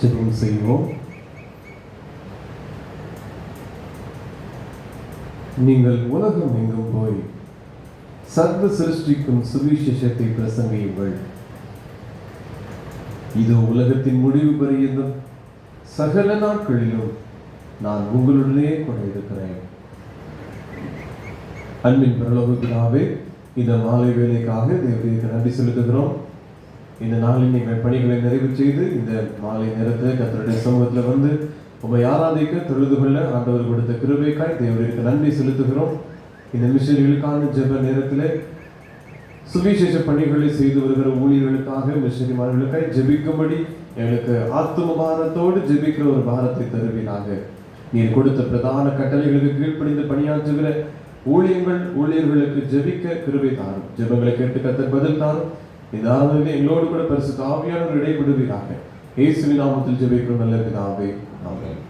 ஜெபம் செய்வோம். நீங்கள் உலகம் எங்கும் போய் சர்வ சிருஷ்டிக்கும் சுவிசேஷத்தை பிரசங்கியுங்கள். இதோ உலகத்தின் முடிவு பரியந்தம் சகல நாட்களிலும் நான் உங்களுடனே கூட இருக்கிறேன். அன்பின் பரலோக பிதாவே, இந்த மாலை வேலைக்காக தேவனுக்கு நன்றி செலுத்துகிறோம். இந்த நாளில் நீங்கள் பணிகளை நிறைவு செய்து இந்த மாலை நேரத்தில் கர்த்தருடைய சமூகத்தில் வந்து உம்மை ஆராதிக்க தொழுது கொள்ள ஆண்டவர் கொடுத்த கிருபைக்காய் தேவனுக்கு நன்றி செலுத்துகிறோம். இந்த மிஷனரிகளுக்கான ஜெப நேரத்தில் சுவிசேஷ பணிகளை செய்து வருகிற ஊழியர்களுக்காக மிஷனரிமார்களுக்காய் ஜெபிக்கும்படி எங்களுக்கு ஆத்தும பாரத்தோடு ஜெபிக்கிற ஒரு பாரத்தை தருவீராக. நீர் கொடுத்த பிரதான கட்டளைகளுக்கு கீழ்ப்படிந்து பணியாற்றுகிற ஊழியர்களுக்கு ஜெபிக்க கிருபை தாரும். ஜெபங்களை கேட்டு கர்த்தர் பதில் தாரும். இந்த ஆராதனையில் எங்களோடு கூட பரிசுத்த ஆவியானவர் இடைபடுவீராக. இயேசுவின் நாமத்தில் ஜெபிக்கிறோம் நல்ல பிதாவே, ஆமென்.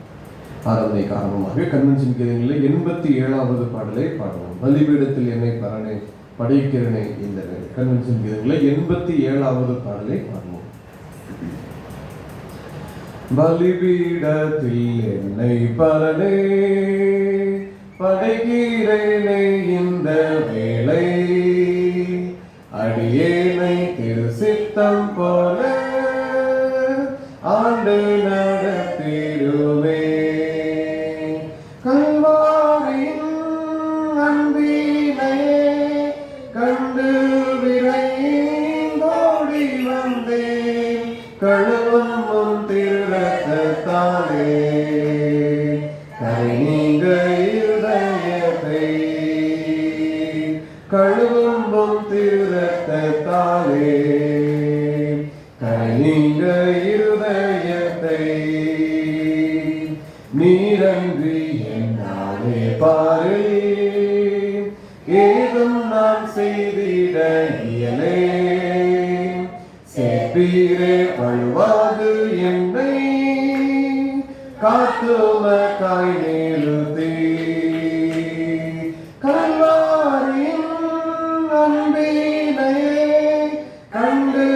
ஆராதனை காரணமாக கன்வென்ஷன் கீதங்களில் 87வது பாடலை பாடுவோம். பலிபீடத்தில் என்னை பரணை படைக்கிறனே. இந்த கன்வென்ஷன் கீதங்களில் 87வது பாடலை பாடுவோம். பலிபீடத்தில் என்னை பரணே படைக்கிறேனே, இந்த வேளை அடியேனை திரு சித்தம் போல ஆண்டு நடத்திடுவே. கல்வாரியின் அன்பினை கண்டு விரைந்தோடி வந்தேன். கழுவும் திருரத்தாலே கரை நீங்க இருதயத்தை, கழுவும் திருரத்தாலே கரை நீங்க இருதயத்தை. நீரன்றி என்னாலே பாரு ஏதும் நான் செய்திட இயலே. சேப்பீரே வழுவாது என்னை காத்துமக்காய் நிறுத்தி. கல்வாரியின் அன்பினை கண்டு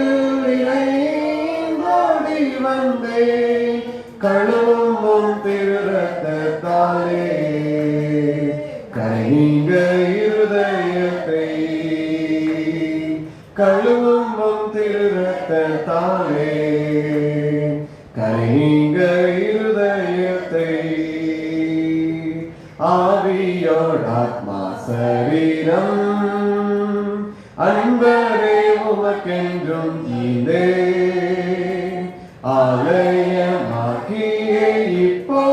விரைந்தோடி வந்தேன். கழுவும் திருரத்தாலே கரை நீங்க இருதயத்தை, கழுவும் திருரத்தாலே கரை நீங்க இருதயத்தை. ஆவியோடு ஆத்மா சரீரம் அன்பரே உமக்கென்றும் ஈந்தே. ஆலயமாக்கியே இப்போ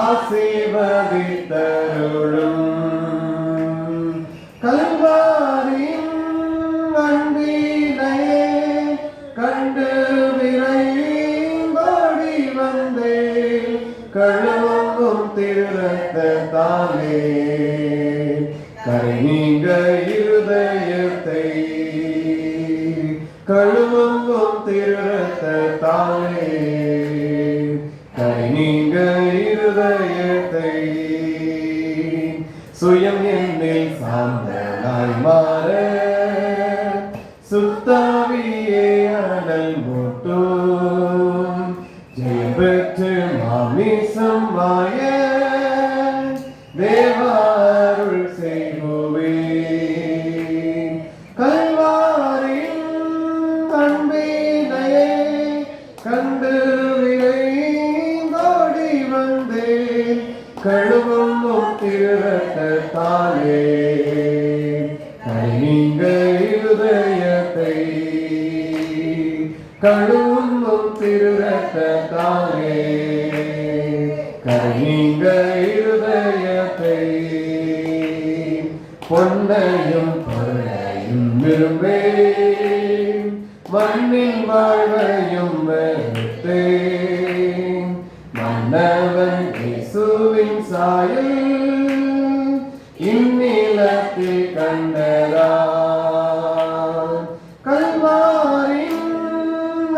ஆசீர்வதித்தருளும். கல்வாரியின் அன்பினை கண்டு விரைந்தோடி வந்தேன். கழுவும் திருரத்தாலே கரை நீங்க இருதயத்தை, கழுவும் திருரத்தாலே கரை நீங்க இருதயத்தை. சுயம் என்னில் சாந்தலாய் மாற சுத்தாவியே அனல் மூட்டும். ஜெயம் பெற்று மாமிசம் மாய தேவாருள் செய்குவே. கல்வாரியின் அன்பினை கண்டு விரைந்தோடி வந்தேன். கழுவும் திருரத்தாலே கரை நீங்க இருதயத்தை, கழுவும் திருரத்தாலே கரை நீங்க இருதயத்தை. பொன்னையும் பொருளையும் விரும்பேன், மண்ணின் வாழ்வையும் வெறுத்தேன். மன்னவன் இயேசுவின் சாயல் இந்நிலத்தில் கண்டதால். கல்வாரியின்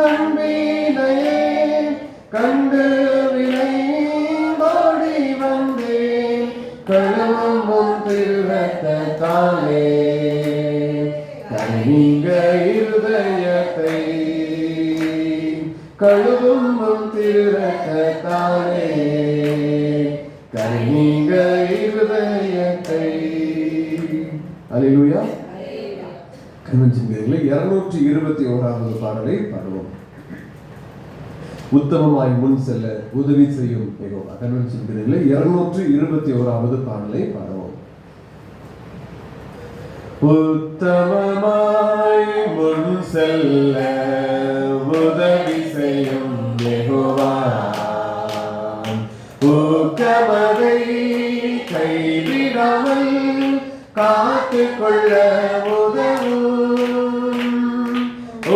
அன்பினை கண்டு விரைந்தோடி வந்தேன். கழுவும் திருரத்தாலே கரை நீங்க இருதயத்தை, கழுவும் இரக்கத்தாலே கனிங்க இருதயத்தை. அல்லேலூயா. கன்வென்ஷன் 221வது பாடலை பாடுவோம். உத்தமமாய் முன் செல்ல உதவி செய்யும் யெகோவா. கன்வென்ஷன் 221வது பாடலை பாடுவோம். உத்தமமாய் முன் செல்ல உதவி செய்யும் யெகோவா, ஊக்கமதை கைவிடாமல் காத்துக்கொள்ள உதவும்.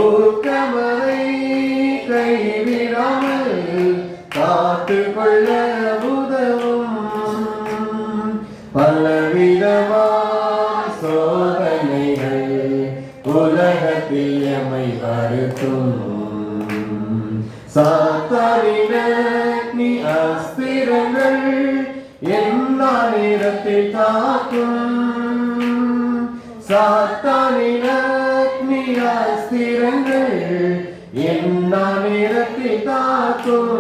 ஊக்கமதை கைவிடாமல் காத்துக்கொள்ள உதவும். பலவிதமான சோதனைகள் உலகத்தில் எம்மை வருத்தும். சாத்தானின் அக்னி அஸ்திரங்கள் எந்நேரத்தில் தாக்கும். சாத்தானின் அக்னி அஸ்திரங்கள் எந்நேரத்தில் தாக்கும்.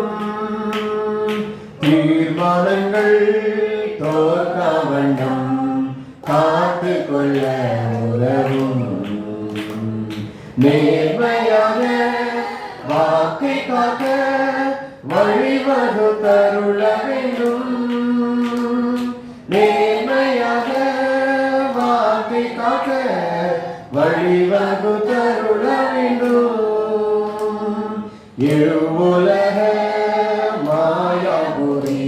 தீர்மானங்கள் தோற்க வண்ணம் காத்துக்கொள்ள உதவும். நேர்மையாக வாக்கை காக்க வழிவகுத்தருள வேண்டும். நேர்மையாக வாக்கை காக்க வழிவகுத்தருள வேண்டும். எழுவுலக மாயாபுரி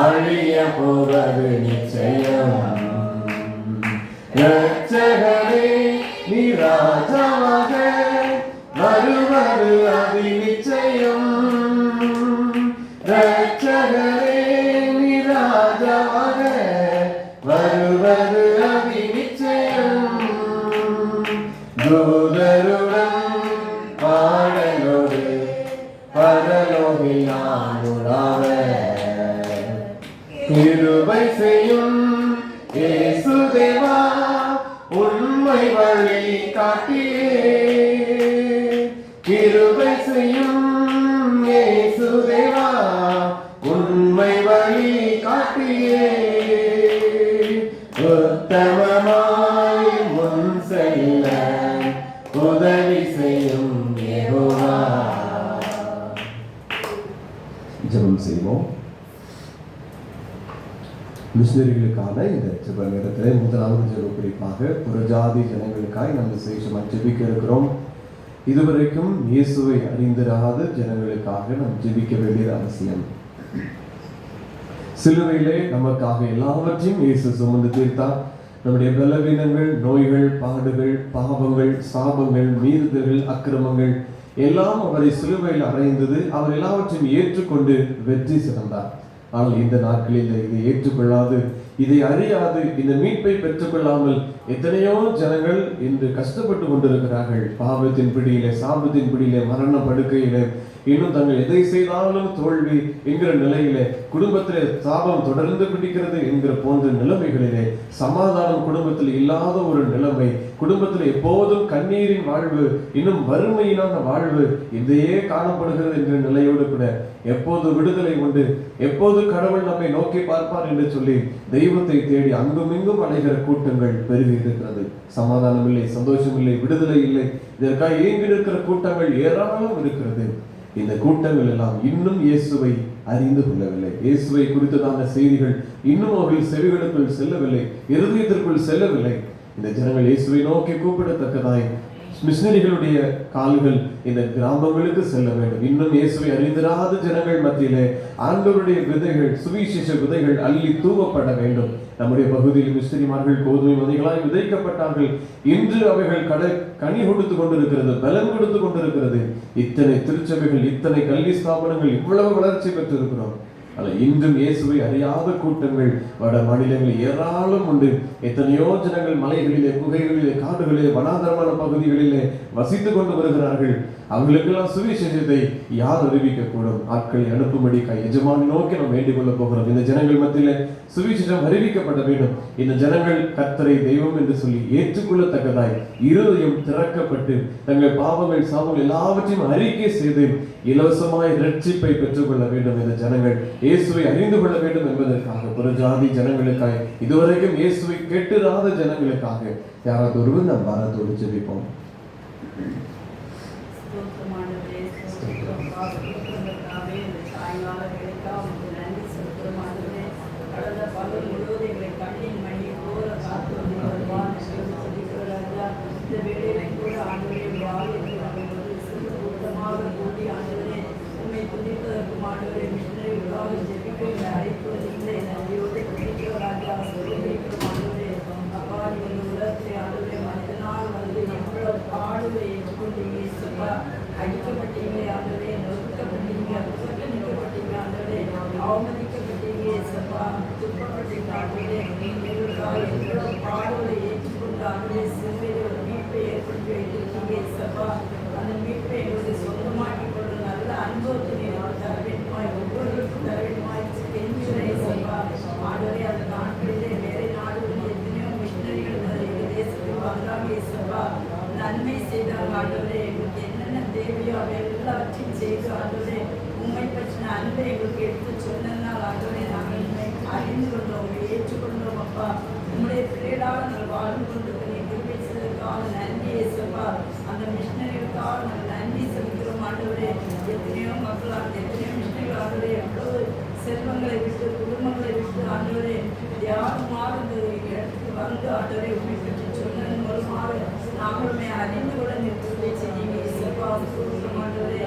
அழிய போவது நிச்சயம். இரட்சகரே நீ ராஜாவாக வருவது அதி நிச்சயம். இரட்சகரே நீ ராஜாவாக வருவது அதி நிச்சயம். தூதருடன் பாடலோடு பரலோகில் நான் உலாவ கிருபை செய்யும் இயேசுதேவா, உண்மை வழி காட்டியே. கிருபை செய்யும் இயேசுதேவா, உண்மை வழி காட்டியே. உத்தமமாய் முன் செல்ல உதவி செய்யும் யெகோவா. ஜெபம் செய்வோம். மிஷனரிகளுக்கான இந்த ஜெப நேரத்தில் முதலாவது ஜெப குறிப்பாக புறஜாதி ஜனங்களுக்காய் நாம் விசேஷமாக ஜெபிக்க இருக்கிறோம். இதுவரைக்கும் இயேசுவை அறிந்திராத ஜனங்களுக்காக நாம் ஜெபிக்க வேண்டியது அவசியம். சிலுவையிலே நமக்காக எல்லாவற்றையும் இயேசு சுமந்து தீர்த்தார். நம்முடைய பலவீனங்கள், நோய்கள், பாடுகள், பாவங்கள், சாபங்கள், மீறுதல்கள், அக்கிரமங்கள் எல்லாம் அவரை சிலுவையில் அறைந்தது. அவர் எல்லாவற்றையும் ஏற்றுக்கொண்டு வெற்றி சிறந்தார். ஆனால் இந்த நாட்களில் இதை ஏற்றுக்கொள்ளாது, இதை அறியாது, இந்த மீட்பை பெற்றுக்கொள்ளாமல் எத்தனையோ ஜனங்கள் இன்று கஷ்டப்பட்டு கொண்டிருக்கிறார்கள். பாவத்தின் பிடியிலே, சாபத்தின் பிடியிலே, மரண படுக்கையிலே, இன்னும் தங்கள் எதை செய்தாலும் தோல்வி என்கிற நிலையிலே, குடும்பத்திலே சாபம் தொடர்ந்து பிடிக்கிறது என்கிற போன்ற நிலைமைகளிலே, சமாதானம் குடும்பத்தில் இல்லாத ஒரு நிலைமை, குடும்பத்தில் எப்போதும் கண்ணீரின் வாழ்வு, இன்னும் வறுமையினான வாழ்வு இதையே காணப்படுகிறது என்ற நிலையோடு கூட எப்போது விடுதலை உண்டு, எப்போது கடவுள் நம்மை நோக்கி பார்ப்பார் என்று சொல்லி தெய்வத்தை தேடி அங்கும் இங்கும் அலைகிற கூட்டங்கள் பெருகி இருக்கிறது. சமாதானம் இல்லை, சந்தோஷம் இல்லை, விடுதலை இல்லை. இதற்காக ஏங்கி நிற்கிற கூட்டங்கள் ஏராளம் இருக்கிறது. இந்த கூட்டங்கள் எல்லாம் இன்னும் இயேசுவை அறிந்து கொள்ளவில்லை. இயேசுவை குறித்ததான செய்திகள் இன்னும் அவர்கள் செவிகளுக்குள் செல்லவில்லை, இருதயத்திற்குள் செல்லவில்லை. இந்த ஜனங்கள் இயேசுவை நோக்கி கூப்பிடத்தக்கதாய் மிஷனரிகளுடைய கால்கள் இந்த கிராமங்களுக்கு செல்ல வேண்டும். இன்னும் இயேசுவை அறிந்திராத ஜனங்கள் மத்தியிலே ஆண்டவருடைய விதைகள், சுவிசேஷ விதைகள் அள்ளி தூவப்பட வேண்டும். நம்முடைய பகுதியில் மிஷனரிமார்கள் கோதுமை விதைகளாய் விதைக்கப்பட்டார்கள். இன்று அவைகள் கனி கொடுத்து கொண்டிருக்கிறது, பலன் கொடுத்து கொண்டிருக்கிறது. இத்தனை திருச்சபைகள், இத்தனை கல்வி ஸ்தாபனங்கள், இவ்வளவு வளர்ச்சி பெற்றிருக்கிறோம். ஆனால் இன்றும் இயேசுவை அறியாத கூட்டங்கள் வட மாநிலங்களில் ஏராளம் உண்டு. எத்தனையோ ஜனங்கள் மலைகளிலே, குகைகளிலே, காடுகளிலே, வனாந்தரமான பகுதிகளிலே வசித்துக் கொண்டு வருகிறார்கள். அவங்களுக்கெல்லாம் சுவிசேஷத்தை யார் அறிவிக்க கூடும்? ஆட்களை அனுப்பும்படி எஜமானி நோக்கி நாம் வேண்டிக் கொள்ள போகிறோம். இந்த ஜனங்கள் மத்தியில சுவிசேஷம் அறிவிக்கப்பட வேண்டும். இந்த ஜனங்கள் கர்த்தரை தெய்வம் என்று சொல்லி ஏற்றுக்கொள்ளத்தக்கதாய் இருதயம் திறக்கப்பட்டு தங்கள் பாவங்கள் சாபங்கள் எல்லாவற்றையும் அறிக்கை செய்து இலவசமாய் ரட்சிப்பை பெற்றுக்கொள்ள வேண்டும். இந்த ஜனங்கள் இயேசுவை அறிந்து கொள்ள வேண்டும் என்பதற்காக புறஜாதி ஜனங்களுக்காக, இதுவரைக்கும் இயேசுவை கேட்டிராத ஜனங்களுக்காக யாராவது ஒருவர் நாம் பாரத்தோடு ஜெபிப்போம். அடிக்கப்பட்டீங்க ஆண்டவரே, நொறுக்கப்பட்டீங்க, புறக்கணிக்கப்பட்டீங்க ஆண்டவரே, அவமதிக்கப்பட்டீங்க சப்பா, துக்கப்பட்டீங்க ஆண்டவரே. எங்களுக்காக எவ்வளவு பாடுகளை ஏற்றுக்கொண்டு ஆண்டவரே சிலுவையில் ஒரு மீட்பை ஏற்படுத்தி வைத்திருக்கீங்க சப்பா. அந்த மீட்பை எங்களுக்கு சொந்தமாக்கிக் கொள்ள நல்ல அனுபவத்தை நீங்கள் தர வேண்டுமாய், ஒவ்வொருவருக்கும் தர வேண்டுமாய் கெஞ்சுகிறேன் சப்பா. ஆண்டவரே, அந்த நாட்களிலே வேற நாடுகளில் எத்தனையோ மிஷனரிகள் எங்கள் தேசத்துக்கு வந்தாங்க சப்பா. நன்மை செய்தாங்க ஆண்டவரே. எங்களுக்கு என்னென்ன தேவையோ அவை எல்லாவற்றையும் செய்து ஆண்டவரே உண்மை பற்றின அன்பை எங்களுக்கு எடுத்து சொன்னதுனால் ஆண்டவரே நாங்கள் அறிந்து கொண்டோம், ஏற்றுக்கொண்டோம் அப்பா. உங்களுடைய பிள்ளைகளாக நாங்கள் வாழ்ந்து கொண்டிருக்க நீங்கள் பேசுவதற்காக நன்றி ஏசப்பா. அந்த மிஷனரிகளுக்காக நாங்கள் நன்றி செலுத்துகிறோம் ஆண்டவரே. எத்தனையோ மக்களாக எத்தனையோ மிஷனரிகள் ஆண்டவரே எவ்வளவு செல்வங்களை விட்டு குடும்பங்களை விட்டு ஆண்டவரே யாருமாக இந்த இடத்துக்கு வந்து ஆண்டவரே உண்மை பற்றி சொன்னதன் மூலமாக நாங்களுமே அறிந்து கூட நிறுத்தி செய்யுங்க இசப்பா. ஆண்டவரே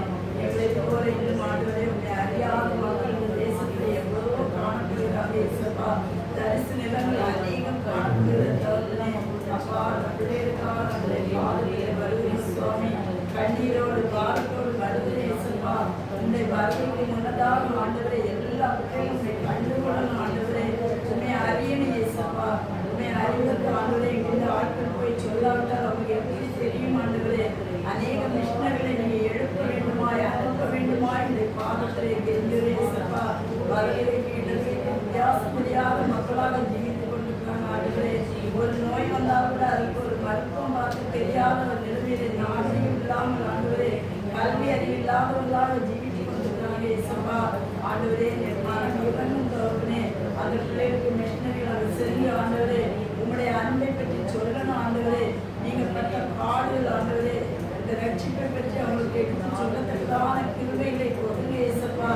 எங்களை போல இன்னும் ஆண்டவரே உண்மை அறியாத மக்கள் இந்த தேசத்தில் எவ்வளவோ காணப்படுகிறாங்க இசப்பா. தரிசு நிலங்கள் அதிகம் காணப்படுகிறதே அப்பா. பிள்ளைகளுக்காக நம்மளை பாதையிலே வருகிறேன் சுவாமி. கண்ணீரோடு பாரத்தோடு வருகிறேன் இசப்பா. உன்னை வருகைக்கு முன்னதாக ஆண்டவரே எல்லா பிள்ளைகளும் உண்மை கண்டுகொள்ளணும் ஆண்டவரே. உண்மை அறியணும் இசப்பா. உண்மை அறிவதற்கு ஆண்டவரே எங்கிருந்து ஆட்கள் போய் சொல்லாவிட்டால் அவங்க எப்படி தெரியும் ஆண்டவரே. அநேக மிஷனரிகளை நீங்கள் எழுப்ப வேண்டுமாய், அனுப்ப வேண்டுமாய் இந்த பாதத்திலே கெஞ்சுகிறேன் சப்பா. வருகைக்கு இடத்தை வித்தியாசம் தெரியாத மக்களாக ஜீவித்துக் கொண்டிருக்கிறாங்க ஆண்டவரே. ஒரு நோய் வந்தால் கூட அதுக்கு ஒரு மருத்துவம் பார்த்து தெரியாத ஒரு நிலைமையிலே நாடியும் இல்லாமல் ஆண்டவரே கல்வி அறிவு இல்லாதவர்களாக ஜீவித்துக் கொண்டிருக்கிறாங்க சப்பா. ஆண்டவரே மனம் இவனும் தோறுனே அந்த பிள்ளைகளுக்கு மிஷனரிகள் அது சென்று ஆண்டவரே உங்களுடைய அன்பை பற்றி சொல்லணும் ஆண்டவரே. நீங்கள் பட்ட பாடுகள் ஆண்டவரே இந்த ரட்சிப்பை பற்றி அவங்களுக்கு எடுத்து சொல்லத்தக்கதான கிருபைகளை கொடுங்க ஏசப்பா.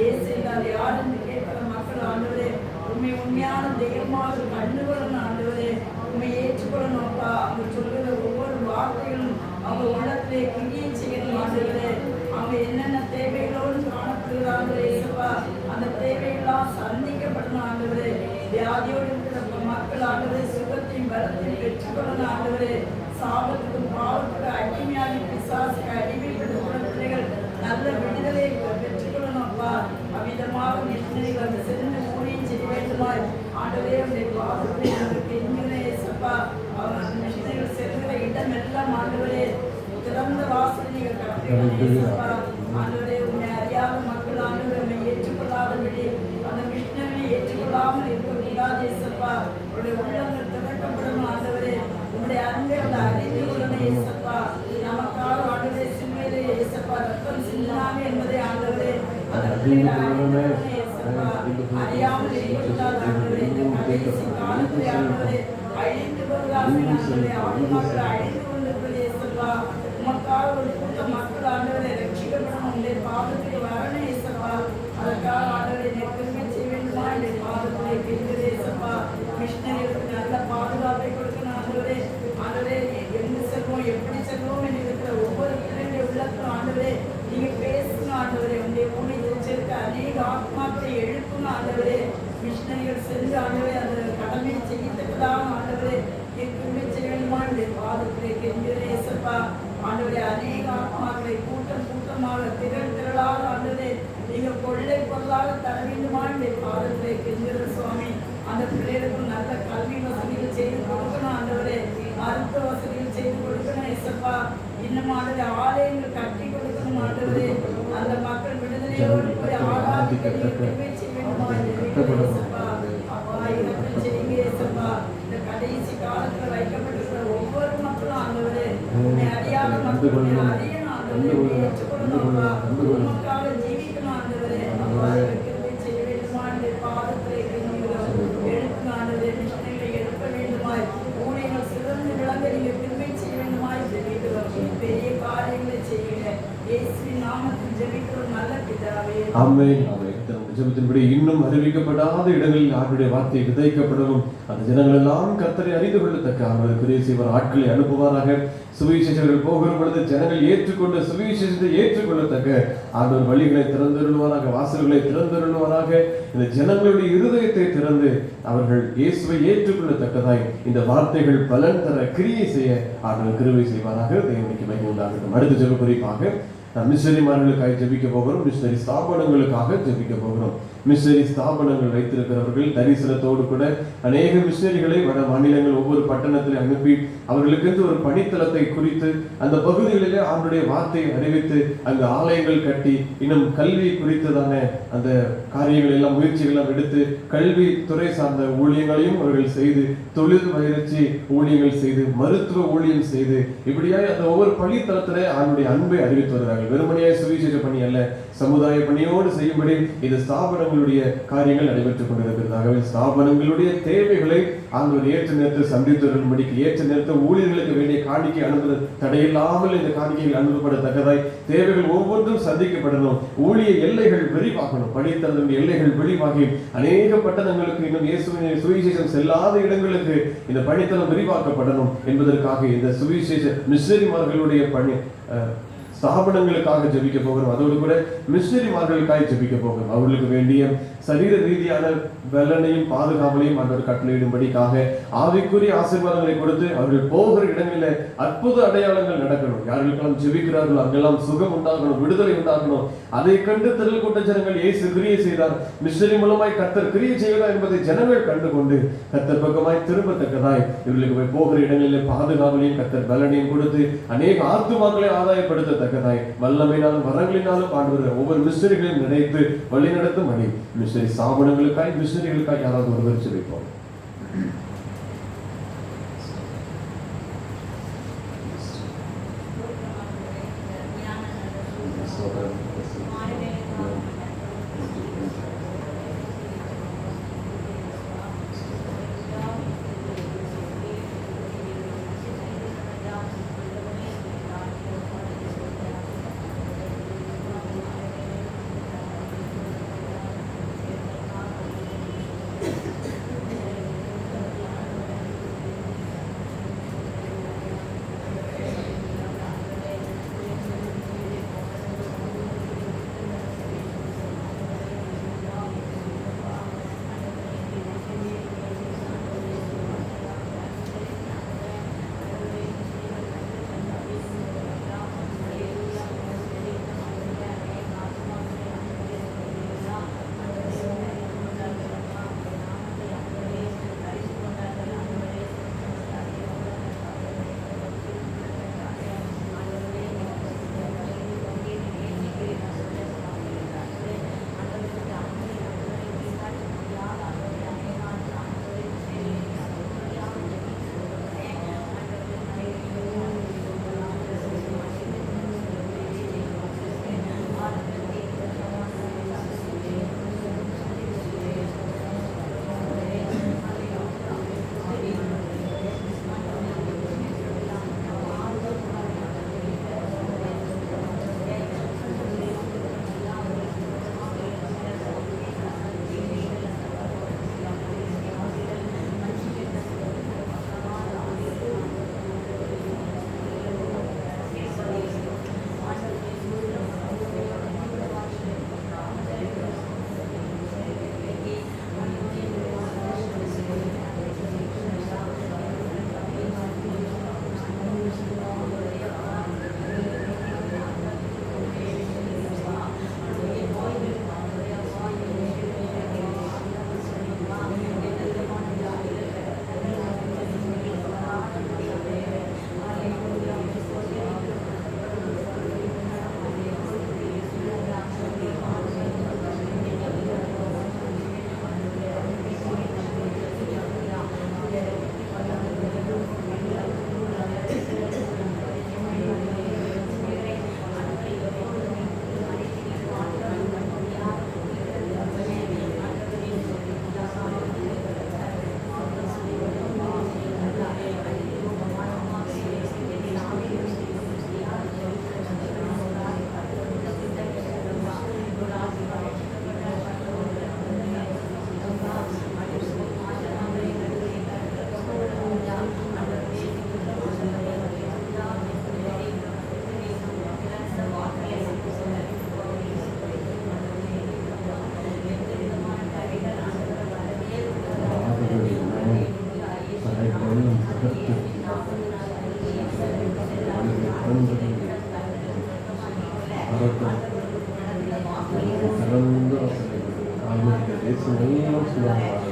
ஏசையால் யார் என்று கேட்கிற மக்கள் ஆண்டவரே உண்மை உண்மையான தெய்வமாக கண்டுகொள்ளணும் ஆண்டவரே. உண்மை ஏற்றுக்கொள்ளணும் அப்பா. அவங்க சொல்லுகிற ஒவ்வொரு வார்த்தைகளும் அவங்க உள்ளத்திலே கிரியை செய்யணும் ஆண்டவரே. அவங்க என்னென்ன தேவைகளோடு காணப்படுகிறாங்களோ ஏசப்பா அந்த தேவைகள்லாம் சந்திக்கப்படணும் ஆண்டவரே. வியாதியோடு இருக்கிற மக்கள் ஆண்டவரே சுகத்தையும் பலத்தையும் பெற்றுக்கொள்ளணும் ஆண்டவரே. சாபத்துக்கும் பாவத்துக்கு அடிமையாகி பிசாசுக்கு அடிமைப்பட்ட பிள்ளைகள் நல்ல விடுதலை பெற்றுக்கொள்ளணும் அப்பா. அவ்விதமாக மிஷனரிகள் அந்த சிறந்த ஊழியம் செய்ய வேண்டுமாய் ஆண்டவரே உடைய பாவத்தை நாங்கள் கெஞ்சுகிறேன் ஏசப்பா. அவங்க அந்த மிஷனரிகள் செல்கிற இடம் எல்லாம் ஆண்டவரே திறந்த வாசலை நீங்கள் கட்டப்பா. ஆண்டவரே உண்மை அறியாத மக்கள் ஆண்டவரை உண்மை ஏற்றுக்கொள்ளாதபடி அந்த மிஷனரியை ஏற்றுக்கொள்ளாமல் இருக்கக்கூடாது ஏசப்பா. உடைய உள்ளங்கள் திறக்கப்படணும் ஆண்டவரே. உங்களுடைய அன்பை உள்ள அறிந்து கொள்ளணும் ஏசப்பா. நமக்காக ஆண்டவரே சிலுவையிலே ஏசப்பா ரத்தம் சிந்தாமே என்பதை ஆண்டவரே அந்த பிள்ளைகளை ஏசப்பா அறியாமல் இருக்கக்கூடாது ஆண்டவரே. இந்த கடைசி காலத்திலே ஆண்டவரே அழிந்து வருகிறார்கள் ஆண்டவரே. ஆத்மாக்கள் அழிந்து கொண்டிருக்கிறது ஏசப்பா. உமக்காக ஒரு கூட்ட மக்கள் ஆண்டவரை ரட்சிக்கப்படணும். உங்களுடைய பாதத்துக்கு வரணும் ஏசப்பா. அதற்காக ஆண்டவரை நெருங்கி செய்ய வேண்டுமா இந்த பாதத்திலே கெஞ்சுகிறேன் ஏசப்பா. மிஷனரிகளுக்கு நல்ல பாதுகாப்பை கொடுக்கணும் ஆண்டவரே. ஆண்டவரே எங்கு செல்வோம் எப்படி செல்வோம் என்று இருக்கிற ஒவ்வொரு பிள்ளைகளுடைய உள்ளத்தும் ஆண்டவரே நீங்க பேசணும் ஆண்டவரே. உங்களுடைய ஊழியத்தில் சேர்க்க அநேக ஆத்மாக்களை எழுப்பணும் ஆண்டவரே. மிஷனரிகள் சென்று ஆண்டவரே அந்த கடமையை செய்யத்தக்கதாக ஆண்டவரே கிருபை செய்ய வேண்டுமா இந்த பாதத்திலே கெஞ்சுகிறேன் ஏசப்பா. ஆண்டவரே அநேக ஆத்மாக்களை கூட்டம் கூட்டமாக திரள் திரளாக ஆண்டவரே நீங்கள் கொள்ளை பொருளாக தர வேண்டுமா இந்த பாதத்திலே கெஞ்சுகிறேன் சுவாமி. அந்த பிள்ளைகளுக்கும் நல்ல கல்வி வசதிகள் செய்து கொடுக்கணும் ஆண்டவரே. மருத்துவ வசதிகள் செய்து கொடுக்கணும் ஏசப்பா. இன்னும் ஆண்டவரே ஆலயங்கள் கட்டி வேண்டும் ஆண்டவரே. அந்த மக்கள் விடுதலையோடு போய் ஆராதிக்க நீங்க கிருபை செய்ய வேண்டுமா இயேசுப்பா. அப்பா இரக்கம் செய்யுங்க இயேசுப்பா. இந்த கடைசி காலத்துல வைக்கப்பட்டிருக்கிற ஒவ்வொரு மக்களும் ஆண்டவரே உம்மை அறியாத மக்கள் உம்மை அறியணும் ஆண்டவரே. உம்மை ஏற்றுக்கொள்ளணும் அப்பா. உமக்காக ஜீவிக்கணும் ஆண்டவரே. அப்பா கிருபை செய்ய வேண்டுமா இந்த பாதத்திலே கெஞ்சுகிறோம். எழுப்புங்க ஆண்டவரே. மிஷனரிகளை எழுப்ப வேண்டுமாய் ஊழியர்கள் சிறந்து விளங்க நீங்க கிருபை செய்ய வேண்டுமாய் ஜெபிக்கிறோம். பெரிய காரியங்களை செய்யுங்க. இயேசுவின் நாமத்தில் ஜெபிக்கிறோம் நல்ல பிதாவே. ஆமென். ஆமென். ஜெபத்தின்படி இன்னும் அறிவிக்கப்படாத இடங்களில் ஆண்டுடைய வார்த்தை விதைக்கப்படவும் அந்த ஜனங்கள் எல்லாம் கர்த்தரை அறிந்து கொள்ளத்தக்க ஆண்டவர் கிரியை செய்வார். ஆட்களை அனுப்புவாராக. சுவிசேஷர்கள் போகிற பொழுது ஜனங்கள் ஏற்றுக்கொண்டு சுவிசேஷத்தை ஏற்றுக்கொள்ளத்தக்க ஆண்டவர் வழிகளை திறந்தருள்வாராக, வாசல்களை திறந்தருள்வாராக. இந்த ஜனங்களுடைய இருதயத்தை திறந்து அவர்கள் இயேசுவை ஏற்றுக்கொள்ளத்தக்கதாய் இந்த வார்த்தைகள் பலன் தர கிரியை செய்ய ஆண்டவர் கிருபை செய்வாராக. தேவனுக்கு மகிமை உண்டாகட்டும். அடுத்த ஜெப குறிப்பாக மிஷனரிமார்களுக்காக ஜெபிக்க போகிறோம். மிஷனரி ஸ்தாபனங்களுக்காக ஜெபிக்க போகிறோம். மிஷனரி ஸ்தாபனங்கள் வைத்திருக்கிறவர்கள் தரிசனத்தோடு கூட அநேக மிஷனரிகளை வட மாநிலங்கள் ஒவ்வொரு பட்டணத்தில் அனுப்பி அவர்களுக்கென்று ஒரு பணித்தளத்தை குறித்து அந்த பகுதிகளிலே ஆண்டுடைய வார்த்தையை அறிவித்து அங்கு ஆலயங்கள் கட்டி இன்னும் கல்வி குறித்ததான அந்த காரியங்கள் எல்லாம் முயற்சிகள் எல்லாம் எடுத்து கல்வி துறை சார்ந்த ஊழியங்களையும் அவர்கள் செய்து தொழில் பயிற்சி ஊழியங்கள் செய்து மருத்துவ ஊழியம் செய்து இப்படியாய் அந்த ஒவ்வொரு பணித்தளத்திலே ஆண்டுடைய அன்பை அறிவித்து வருகிறார்கள். வெறுமனையாய் சுவிசேஷ பணி அல்ல, சமுதாய பணியோடு செய்யும்படி இந்த ஸ்தாபனங்களுடைய காரியங்கள் நடைபெற்றுக் கொண்டிருக்கிறதாகவே ஸ்தாபனங்களுடைய தேவைகளை ஆண்டவர் ஏற்ற நேரத்தில் சந்தித்து வரும்படிக்கு ஏற்ற நேரத்தில் ஊழியர்களுக்கு வேண்டிய காணிக்கை அனுப்ப தடையில்லாமல் இந்த காணிக்கைகள் அனுப்பப்படத்தக்கதாய் தேவைகள் ஒவ்வொன்றும் சந்திக்கப்படணும். ஊழிய எல்லைகள் விரிவாகணும். படித்தளங்களுடைய எல்லைகள் விரிவாகி அநேக பட்டணங்களுக்கு இன்னும் இயேசுவின் சுவிசேஷம் செல்லாத இடங்களுக்கு இந்த பணித்தளம் விரிவாக்கப்படணும் என்பதற்காக இந்த சுவிசேஷ மிஷனரிமார்களுடைய பணி ஸ்தாபனங்களுக்காக ஜெபிக்க போகிறோம். அதோடு கூட மிஷனரிமார்களுக்காக ஜெபிக்க போகிறோம். அவர்களுக்கு வேண்டிய சரீர ரீதியான பலனையும் பாதுகாவலையும் ஆண்டவர் கட்டளையிடும்படிக்காக ஆவிக்குரிய ஆசீர்வாதங்களை கொடுத்து அவர்கள் போகிற இடங்களில் அற்புத அடையாளங்கள் நடக்கணும். யார்களுக்கெல்லாம் ஜெபிக்கிறார்களோ அங்கெல்லாம் சுகம் உண்டாகணும், விடுதலை உண்டாகணும். அதை கண்டு திரள் கூட்ட ஜனங்கள் இயேசு கிரியை செய்தார், மிஷனரி மூலமாய் கர்த்தர் கிரியை செய்கிறார் என்பதை ஜனங்கள் கண்டுகொண்டு கர்த்தர் பக்கமாய் திரும்பத்தக்கதாய் இவர்களுக்கு போகிற இடங்களில் பாதுகாவலையும் கர்த்தர் பலனையும் கொடுத்து அநேக ஆத்துமாக்களை ஆதாயப்படுத்தத்தக்கதாய் வல்லமையினாலும் வரங்களினாலும் ஆண்டவர் ஒவ்வொரு மிஷனரிகளையும் நினைத்து வழி நடத்தும் அடி மிஷனரி ஸ்தாபனங்களுக்காய் மிஷனரிகளுக்காய் யாராவது ஒருவர் ஜெபிப்போம். ஆனந்த வசதி ஆன்மீக தேசம் எல்லாம் சுதாகமாக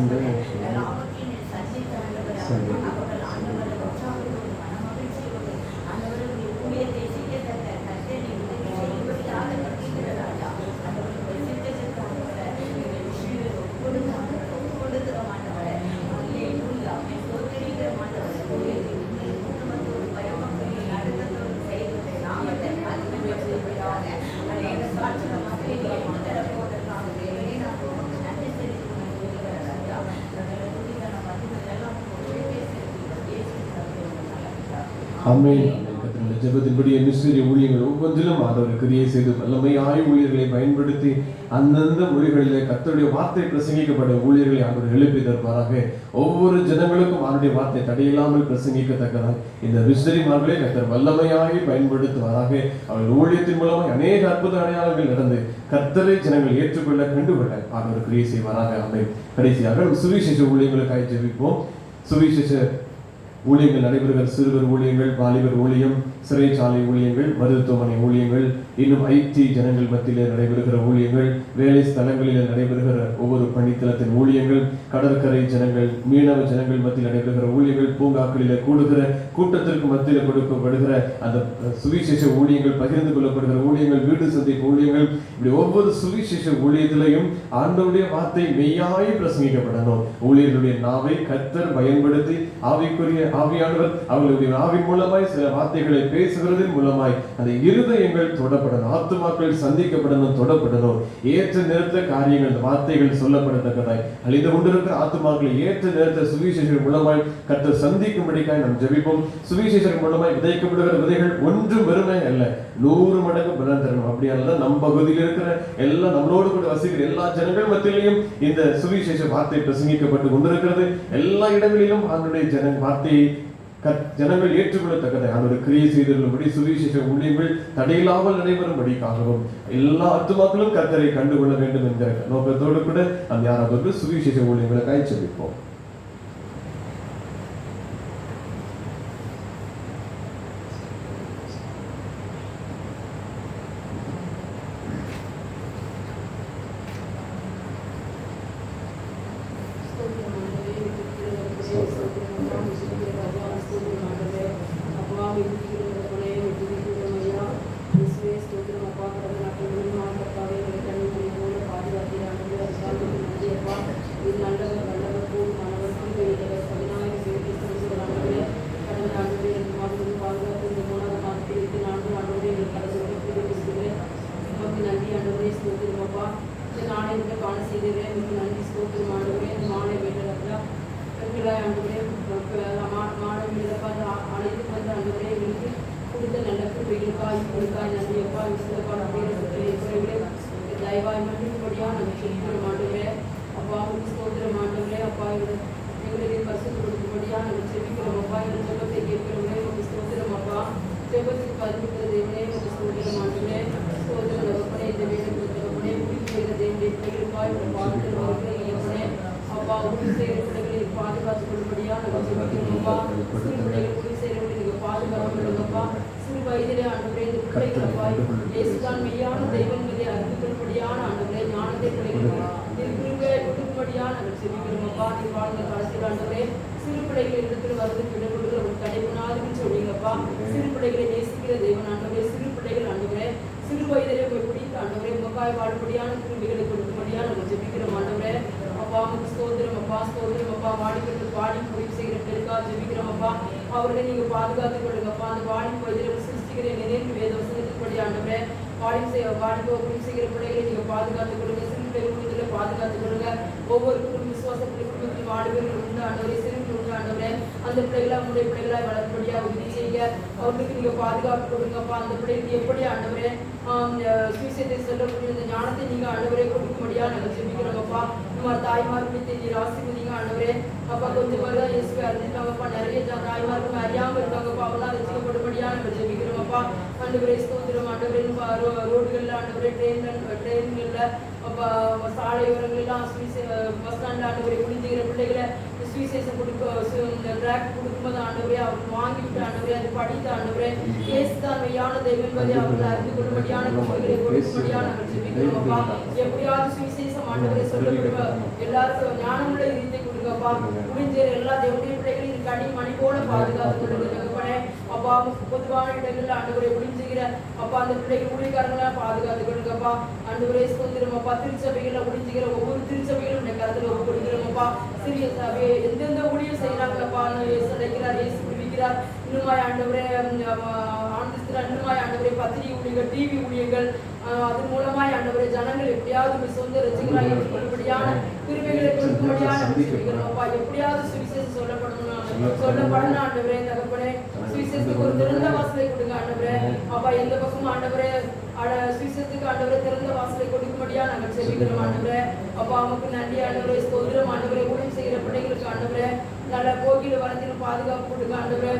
எல்லாவற்றையும் சந்தித்த ஆண்டவர் அவர்கள் ஆண்டவரை உற்சாகத்தோடு மனமகிழ்ச்சியோடு ஆண்டவருடைய ஊழியத்தை செய்யத்தக்க கர்த்தரை உதவி செய்யும்படியாக கற்பிக்கிற ராஜா ஆண்டவருடைய சித்தத்திற்கு ஆண்டவரை எங்கள் விஷயங்கள் ஒப்பு கொடுக்கிறோம் ஆண்டவரை அல்லேலூயா சோதரிக்கிற ஆண்டவரை ஊழியத்தை உங்கள் குடும்பத்தோடு பயமக்களில் நடுக்கத்தோடு செய்வதை நாமத்தை மகிமைப்படுத்துவதாக அநேக சாட்சிகள் மக்களை எடுத்து தரப்போவதற்காக வேலையை நான் உமக்கு நன்றி செலுத்தி கொள்கிற ராஜா துதிக்கான மதிப்புகள் எல்லாம் உங்களுடைய பேசுகிறீர்கள் ஆமென். கர்த்தருடைய ஜெபத்தின்படி மிஸ்ஸிய ஊழியர்கள் ஒவ்வொன்றிலும் ஆண்டவர் கிரியை செய்து வல்லமையாய் ஊழியர்களை பயன்படுத்தி அந்தந்த மொழிகளிலே கர்த்தருடைய வார்த்தை பிரசங்கிக்கப்பட்ட ஊழியர்களை ஆண்டவர் எழுப்பி தருவாராக. ஒவ்வொரு ஜனங்களுக்கும் அவருடைய வார்த்தை தடையில்லாமல் பிரசங்கிக்கத்தக்கதாக இந்த மிஸ்ஸரிமார்களை கர்த்தர் வல்லமையாய் பயன்படுத்துவாராக. அவர்கள் ஊழியத்தின் மூலமாக அநேக அற்புத அடையாளங்கள் நடந்து கர்த்தரை ஜனங்கள் ஏற்றுக்கொள்ள கண்டுகொள்ள ஆண்டவர் கிரியை செய்வாராக. ஆமென். கடைசியாக சுவிசேஷ ஊழியங்களுக்காக ஜெபிப்போம். சுவிசேஷ ஊழியங்கள் நடைபெறுகிற சிறுவர் ஊழியங்கள், வாலிபர் ஊழியம், சிறைச்சாலை ஊழியங்கள், மருத்துவமனை ஊழியங்கள், இன்னும் ஐடி ஜனங்கள் மத்தியிலே நடைபெறுகிற ஊழியங்கள், வேலை ஸ்தலங்களில் நடைபெறுகிற ஒவ்வொரு பணித்தளத்தின் ஊழியங்கள், கடற்கரை ஜனங்கள், மீனவ ஜனங்கள் மத்தியில் நடைபெறுகிற ஊழியங்கள், பூங்காக்களிலே கூடுகிற கூட்டத்திற்கு மத்தியில் கொடுக்கப்படுகிற அந்த சுவிசேஷ ஊழியங்கள், பகிர்ந்து கொள்ளப்படுகிற ஊழியங்கள், வீடு சந்திப்பு ஊழியங்கள், இப்படி ஒவ்வொரு சுவிசேஷ ஊழியத்திலையும் ஆண்டவருடைய வார்த்தை மெய்யாய் பிரசங்கிக்கப்படணும். ஊழியர்களுடைய நாவை கர்த்தர் பயன்படுத்தி ஆவியானவர் அவர்களுடைய ஆவின் மூலமாய் சில வார்த்தைகளை பேசுகிறதின் மூலமாய் அந்த இருதயங்கள் தொடப்படணும், ஆத்துமாக்கள் சந்திக்கப்படணும், தொடப்படணும். ஏற்ற நேரத்தில் காரியங்கள் அந்த வார்த்தைகள் சொல்லப்படத்தக்கதாய் அழிந்து கொண்டிருக்கிற ஆத்துமாக்களை ஏற்ற நேரத்தில் சுவிசேஷர் மூலமாய் கர்த்தர் சந்திக்கும்படிக்காய் நாம் ஜெபிப்போம். சுவிசேஷர் மூலமாய் விதைக்கப்படுகிற விதைகள் ஒன்றும் வெறுமை அல்ல, 100 மடங்கு பலன் தரணும். அப்படியானது நம் பகுதியில் இருக்கிற எல்லா நம்மளோடு கூட வசிக்கிற எல்லா ஜனங்கள் மத்தியிலையும் இந்த சுவிசேஷ வார்த்தை பிரசங்கிக்கப்பட்டு கொண்டிருக்கிறது. எல்லா இடங்களிலும் அவனுடைய வார்த்தையை ஜனங்கள் ஏற்றுக்கொள்ளத்தக்கதை அவருடைய கிரியை செய்துள்ளபடி சுவிசேஷ ஊழியங்கள் தடையில்லாமல் நடைபெறும்படிக்காகவும் எல்லா ஆத்துமாக்களும் கர்த்தரை கண்டுகொள்ள வேண்டும் என்கிற நோக்கத்தோடு கூட நாம் யாராவது சுவிசேஷ ஊழியங்களுக்காக ஜெபிப்போம். அவர்களை நீங்க பாதுகாத்துக் கொள்ளுங்கப்பா. அந்த வாலிப வயதில் சிருஷ்டிக்கிற நினைவு வேத வசனத்தின்படி ஆண்டவரே வாலிப செய்கிற பிள்ளைகளை நீங்க பாதுகாத்துக் கொள்ளுங்க. சிறு பிள்ளைகளை பாதுகாத்துக் கொள்ளுங்க. ஒவ்வொரு விசுவாசத்தின் குடும்பத்தில் வாலிபர்கள் உண்டு ஆண்டவரே, சிறுமிகள் உண்டு ஆண்டவரே. அந்த பிள்ளைகளை உங்களுடைய பிள்ளைகளாய் வளர்ப்படியாக உறுதி செய்ய அவர்களுக்கு நீங்க பாதுகாப்பு கொடுங்கப்பா. அந்த பிள்ளைகளுக்கு எப்படி ஆண்டவரே சுவிசேஷத்தை சொல்லக்கூடிய இந்த ஞானத்தை நீங்க ஆண்டவரே கொடுக்கும்படியா நாங்கள் ஜெபிக்கிறோங்கப்பா. நம்ம தாய்மார்களுக்கு நீர் ஆசீர்வதிங்க ஆண்டவரே. அப்பா கொஞ்சம் பேர் தான் இயேசுவை அறிஞ்சிட்டாங்கப்பா, நிறைய தாய்மார்கள் அறியாம இருக்காங்கப்பா, அவெல்லாம் ரசிக்கப்படும்படியா நாங்கள் ஜெபிக்கிறோமப்பா. ஆண்டவரே ஸ்தோத்திரம் ஆண்டவரே. ரோடுகள்ல ஆண்டவரே, ட்ரெயின்கள்ல சாலையோரங்கள் எல்லாம் பஸ் ஸ்டாண்ட்ல ஆண்டவரை குளிச்சுகிற பிள்ளைகளை சுவிசேஷம் ட்ராக் கொடுக்கும்போது ஆண்டவரே அவர்கள் வாங்கிவிட்டு ஆண்டவரே அதை படித்த ஆண்டவரே இயேசு தான் மெய்யான தெய்வம் என்பதை அவர்கள் அறிந்து கொள்ளும்படியான கிருபைகளை கொடுக்கும்படியான நாங்கள் ஜெபிக்கிறோம் அப்பா. எப்படியாவது சுவிசேஷம் ஆண்டவரே சொல்லப்படுவ எல்லாருக்கும் ஞானமுள்ள இதயத்தை கொடுங்கப்பா. முடிஞ்ச எல்லா தேவனுடைய பிள்ளைகளையும் கனி மணி போல பாதுகாத்து கொள்ளுங்க தகப்பனே. அப்பா பொதுவான இடங்கள்ல ஆண்டவரை முடிஞ்சுகிற அப்பா அந்த பிள்ளைகள் ஊழியக்காரங்களா பாதுகாத்து கொள்ளுங்கப்பா. ஆண்டவரே ஸ்தோத்திரம் அப்பா. திருச்சபைகள்ல முடிஞ்சுகிற ஒவ்வொரு திருச்சபைகளும் இந்த கருத்துல ஒப்பு கொடுக்கிறோம்ப்பா. சிறிய சபை எந்தெந்த ஊழியம் செய்யறாங்களப்பா அழைக்கிறார், இயேசு விடுவிக்கிறார். இன்னுமாய் ஆண்டவரே ஆனந்திஸ்திரா இன்னுமாய் ஆண்டவரே பத்திரிகை ஊழியர்கள், டிவி ஊழியர்கள், அது மூலமாய் ஆண்டவரே ஜனங்கள் எப்படியாவது சொந்த ரசிகராக ஏற்றுக்கொள்ளும்படியான கிருபைகளை கொடுக்கும்படியான அப்பா. எப்படியாவது சுவிசேஷம் சொல்லப்படணும் ஆண்டவரே தகப்பனே. சுவிசேஷத்துக்கு ஒரு திறந்த வாசலை கொடுங்க ஆண்டவரே அப்பா. எந்த பக்கமும் ஆண்டவரே சுவிசேஷத்துக்கு ஆண்டவரே திறந்த வாசலை கொடுக்கும்படியா நாங்கள் செபிக்கிறோம் ஆண்டவரே அப்பா. நமக்கு நன்றி ஆண்டவரே, ஸ்தோத்திரம் ஆண்டவரே. ஊழியம் செய்கிற பிள்ளைகளுக்கு ஆண்டவரே நல்ல போக்கில வரத்திலும் பாதுகாப்பு கொடுங்க ஆண்டவரே.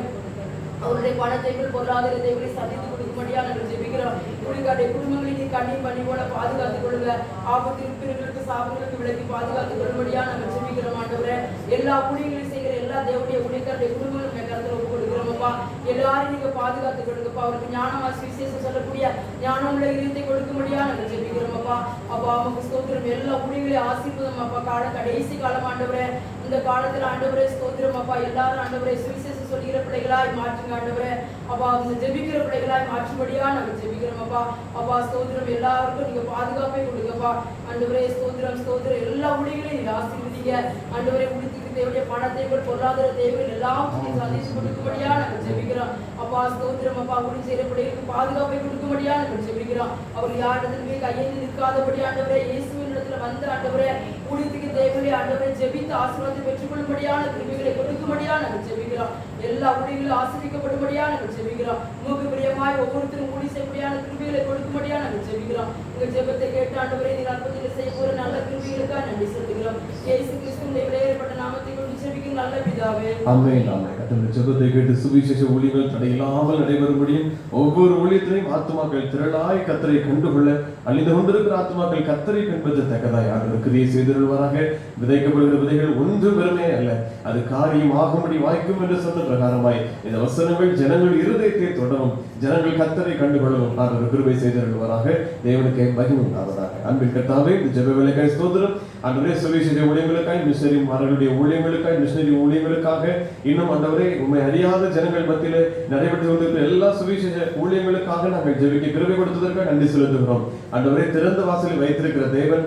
அவருடைய பணத்தைகள் பொருளாதாரத்தை சந்தித்து கொடுக்கும்படியா நாங்கள் ஜெபிக்கிறோம். ஊழியக்காருடைய குடும்பங்களை நீ கண்ணீர் பண்ணி போல பாதுகாத்துக் கொள்ளுங்க. ஆபத்து இருப்பினர்களுக்கு சாபங்களுக்கு விலக்கி பாதுகாத்துக் கொள்ளும்படியா நாங்கள் ஜெபிக்கிறோம் ஆண்டவரே. எல்லா ஊழியங்களையும் செய்கிற எல்லா தேவனுடைய ஊழியக்காருடைய குடும்பங்களும் கருத்துல ஒப்பு கொடுக்கிறோம்ப்பா. எல்லாரும் நீங்க பாதுகாத்துக் கொடுங்கப்பா. அவருக்கு ஞானமா சுவிசேஷம் சொல்லக்கூடிய ஞானமுள்ள இதயத்தை கொடுக்கும்படியா நாங்கள் ஜெபிக்கிறோம்ப்பா. அப்பா நமக்கு ஸ்தோத்திரம். எல்லா ஊழியங்களையும் ஆசீர்வாதம் அப்பா. கடைசி காலம் ஆண்டவரே, இந்த காலத்துல ஆண்டவரே ஸ்தோத்திரம் அப்பா. எல்லாரும் ஆண்டவரே சுவிசேஷம் சொல்லுகிற பிள்ளைகளாய் மாற்றுங்க ஆண்டவரே அப்பா. ஜெபிக்கிற பிள்ளைகளாய் மாற்றும்படியா நாங்கள் ஜெபிக்கிறோம் அப்பா. அப்பா ஸ்தோத்திரம். எல்லாருக்கும் நீங்க பாதுகாப்பை கொடுங்கப்பா ஆண்டவரே. ஸ்தோத்திரம் ஸ்தோத்திரம். எல்லா ஊழியங்களையும் நீங்க ஆசீர்வதிங்க ஆண்டவரே. முடித்துக்கு தேவையான பண தேவைகள், பொருளாதார தேவைகள் எல்லாம் சந்திச்சு கொடுக்கும்படியா நாங்கள் ஜெபிக்கிறோம் அப்பா. ஸ்தோத்திரம் அப்பா. ஊழி செய்கிற பிள்ளைகளுக்கு பாதுகாப்பை கொடுக்கும்படியா நாங்கள் ஜெபிக்கிறோம். அவர் யாரிடத்திலுமே கையெழுந்து நிற்காதபடி ஆண்டவரே இயேசுவின் இடத்துல வந்து ஆண்டவரே ஊழியத்துக்கு தேவையை ஆண்டவரை ஜெபித்து ஆசீர்வாதத்தை பெற்றுக்கொள்ளும்படியான கிருபைகளை கொடுக்கும்படியா நாங்கள் ஜெபிக்கிறோம். எல்லா ஊழியர்களும் ஆசீர்வதிக்கப்படும்படியா நாங்கள் ஜெபிக்கிறோம். உமக்கு பிரியமாய் ஒவ்வொருத்தரும் ஊழி செய்யப்படியான கிருபைகளை கொடுக்கும்படியா நாங்கள் ஜெபிக்கிறோம். உங்க ஜெபத்தை கேட்டு ஆண்டவரே நீர் அற்புதங்களை செய்ய போற நல்ல கிருபைகளுக்காக நன்றி செலுத்துகிறோம். இயேசு கிறிஸ்துவின் விலையேறப்பட்ட நாமத்தை கொண்டு ஜெபிக்கும் நல்ல பிதாவே. ஆமென் ஆமென். கர்த்தருடைய ஜெபத்தை கேட்டு சுவிசேஷ ஊழியங்கள் தடையில்லாமல் நடைபெறும்படியும் ஒவ்வொரு ஊழியத்திலையும் ஆத்துமாக்கள் திரளாய் கர்த்தரை கண்டுகொள்ள அழிந்து கொண்டிருக்கிற ஆத்துமாக்கள் கர்த்தரை கண்பதற்கதாய் ஆண்டவர் கிரியை செய்திருவாராக. விதைக்கப்படுகிற விதைகள் ஒன்றும் வெறுமே அல்ல, அது காரியம் ஆகும்படி வாய்க்கும் என்று சொன்ன பிரகாரமாய் இந்த வசனங்கள் ஜனங்கள் இருதயத்தை தொடரும், ஜனங்கள் கர்த்தரை கண்டுகொள்ளவும் ஆண்டவர் கிருபை செய்திருவாராக. தேவனுக்கு மகிமை உண்டாவதாக. அன்பின் கர்த்தாவே, இந்த ஜெப வேலைக்காய் ஸ்தோத்திரம் ஆண்டவரே. சுவிசேஷ ஊழியங்களுக்காய், மிஷனரிமார்களுடைய ஊழியங்களுக்காய், மிஷனரி ஊழியங்களுக்காக, இன்னும் ஆண்டவரே உண்மை அறியாத ஜனங்கள் மத்தியிலே நடைபெற்று கொண்டிருக்கிற எல்லா சுவிசேஷ ஊழியங்களுக்காக நாங்கள் ஜெபிக்க கிருபை கொடுத்ததற்காக நன்றி செலுத்துகிறோம் ஆண்டவரே. திறந்த வாசலை வைத்திருக்கிற தேவன்,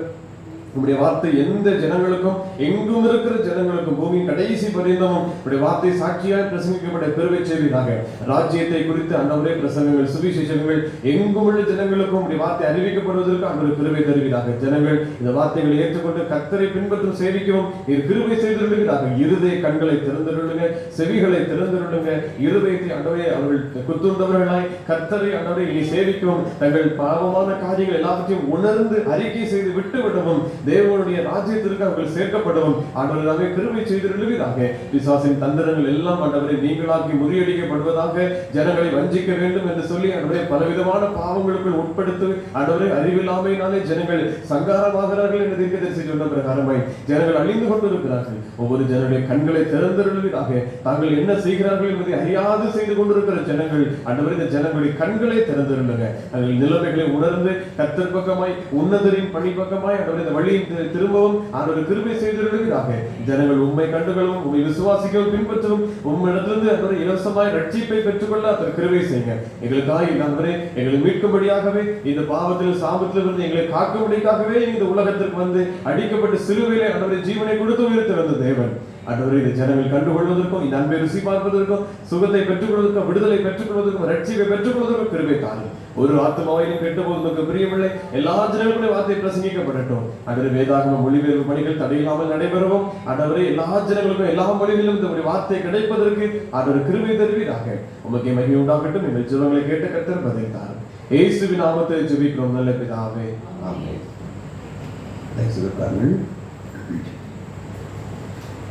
உங்களுடைய வார்த்தை எந்த ஜனங்களுக்கும் எங்கும் இருக்கிற ஜனங்களுக்கும் பூமியின் கடைசி பரியந்தமும் உங்களுடைய வார்த்தை சாட்சியாய் பிரசங்கிக்கப்பட்ட கிருபை செய்வீராக. ராஜ்யத்தை குறித்து ஆண்டவரே பிரசங்கங்கள், சுவிசேஷங்கள் எங்கும் உள்ள ஜனங்களுக்கும் உங்களுடைய வார்த்தை அறிவிக்கப்படுவதற்கு ஆண்டவர் கிருபை தருவீராக. ஜனங்கள் இந்த வார்த்தைகளை ஏற்றுக்கொண்டு கர்த்தரை பின்பற்றும் சேவிக்கவும் நீர் கிருபை செய்திருக்கிறார்கள். இருதய கண்களை திறந்திருளுங்க, செவிகளை திறந்திருளுங்க. இருதயத்தை ஆண்டவரே அவர்கள் குத்துண்டவர்களாய் கர்த்தரை ஆண்டவரை இனி சேவிக்கவும், தங்கள் பாவமான காரியங்கள் எல்லாவற்றையும் உணர்ந்து அறிக்கை செய்து விட்டு விடவும், தேவனுடைய ராஜ்யத்திற்கு அவர்கள் சேர்க்கப்படவும் ஆண்டவராக கிருபை செய்திருவீராக. பிசாசின் தந்திரங்கள் எல்லாம் ஆண்டவரை நீங்களாக்கி முறியடிக்கப்படுவதாக. ஜனங்களை வஞ்சிக்க வேண்டும் என்று சொல்லி ஆண்டவரை பலவிதமான பாவங்களுக்குள் உட்படுத்தி ஆண்டவரை அறிவில்லாமையினாலே ஜனங்கள் சங்காரமாகிறார்கள் என்று தீர்க்கதரிசி சொன்ன பிரகாரமாய் ஜனங்கள் அழிந்து கொண்டிருக்கிறார்கள். ஒவ்வொரு ஜனங்களுடைய கண்களை திறந்திருவீராக. தாங்கள் என்ன செய்கிறார்கள் என்பதை அறியாது செய்து கொண்டிருக்கிற ஜனங்கள் ஆண்டவரை இந்த ஜனங்களுடைய கண்களை திறந்திருங்க. அதில் நிலைமைகளை உணர்ந்து கர்த்தர் பக்கமாய், உன்னதரின் பணி பக்கமாய் ஆண்டவரை இந்த வழி திரும்பவும் ஆண்டவர் கிருபை செய்திருவீராக. ஜனங்கள் உம்மை கண்டுகளும், உம்மை விசுவாசிக்கவும், பின்பற்றவும், உம்மிடத்திலிருந்து ஆண்டவரை இலவசமாய் ரட்சிப்பை பெற்றுக்கொள்ள ஆண்டவர் கிருபை செய்யுங்க. எங்களுக்காக ஆண்டவரே எங்களை மீட்கும்படியாகவே, இந்த பாவத்தில் சாபத்திலிருந்து எங்களை காக்கும்படியாகவே இந்த உலகத்திற்கு வந்து அடிக்கப்பட்டு சிலுவையிலே ஆண்டவரை ஜீவனை கொடுத்து உயிர்த்து வந்த தேவன் ஆண்டவரே இந்த ஜனங்கள் கண்டுகொள்வதற்கும், இந்த அன்பை ருசி பார்ப்பதற்கும், சுகத்தை பெற்றுக் கொள்வதற்கும், விடுதலை பெற்றுக் கொள்வதற்கும், ரட்சிப்பை பெற்றுக் கொள்வதற்கும் கிருபை தாரும். ஒரு ஆத்மாவையும் கெட்டபோது பிரியமில்லை. எல்லா ஜனங்களுடைய வார்த்தை பிரசங்கிக்கப்படட்டும். ஆண்டவரே வேதாகம மொழிபெயர்ப்பு பணிகள் தடையில்லாமல் நடைபெறவும் ஆண்டவரே எல்லா ஜனங்களுக்கும் எல்லா மொழிகளிலும் இந்த வார்த்தை கிடைப்பதற்கு ஆண்டவர் கிருபை தருவீராக. உமக்கு மகிமை உண்டாகட்டும். எங்கள் ஜெபங்களை கேட்ட கர்த்தர் பதில் தாரும். இயேசுவின் நாமத்தில் ஜெபிக்கிறோம் நல்ல பிதாவே, ஆமென்.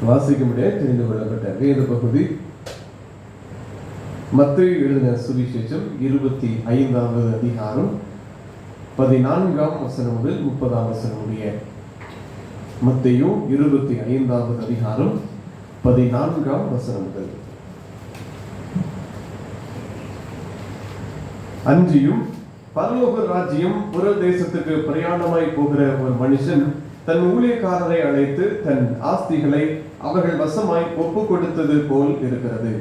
வாசிக்கும்படியே தெரிந்து கொள்ளப்பட்ட வேத பகுதி மத்தேயு எழுதின சுவிசேஷம் 25வது அதிகாரம் 14ஆம் வசனம் முதல் 30ஆம் வசனம் முடிய. மத்தேயு 25வது அதிகாரம் 14ஆம் வசனம் முதல். அன்றியும் பரலோக ராஜ்யம் புற தேசத்துக்கு பிரயாணமாய் போகிற ஒரு மனுஷன் தன் ஊழியக்காரரை அழைத்து தன் ஆஸ்திகளை அவர்கள் வசமாய் ஒப்பு கொடுத்தது போல் இருக்கிறது.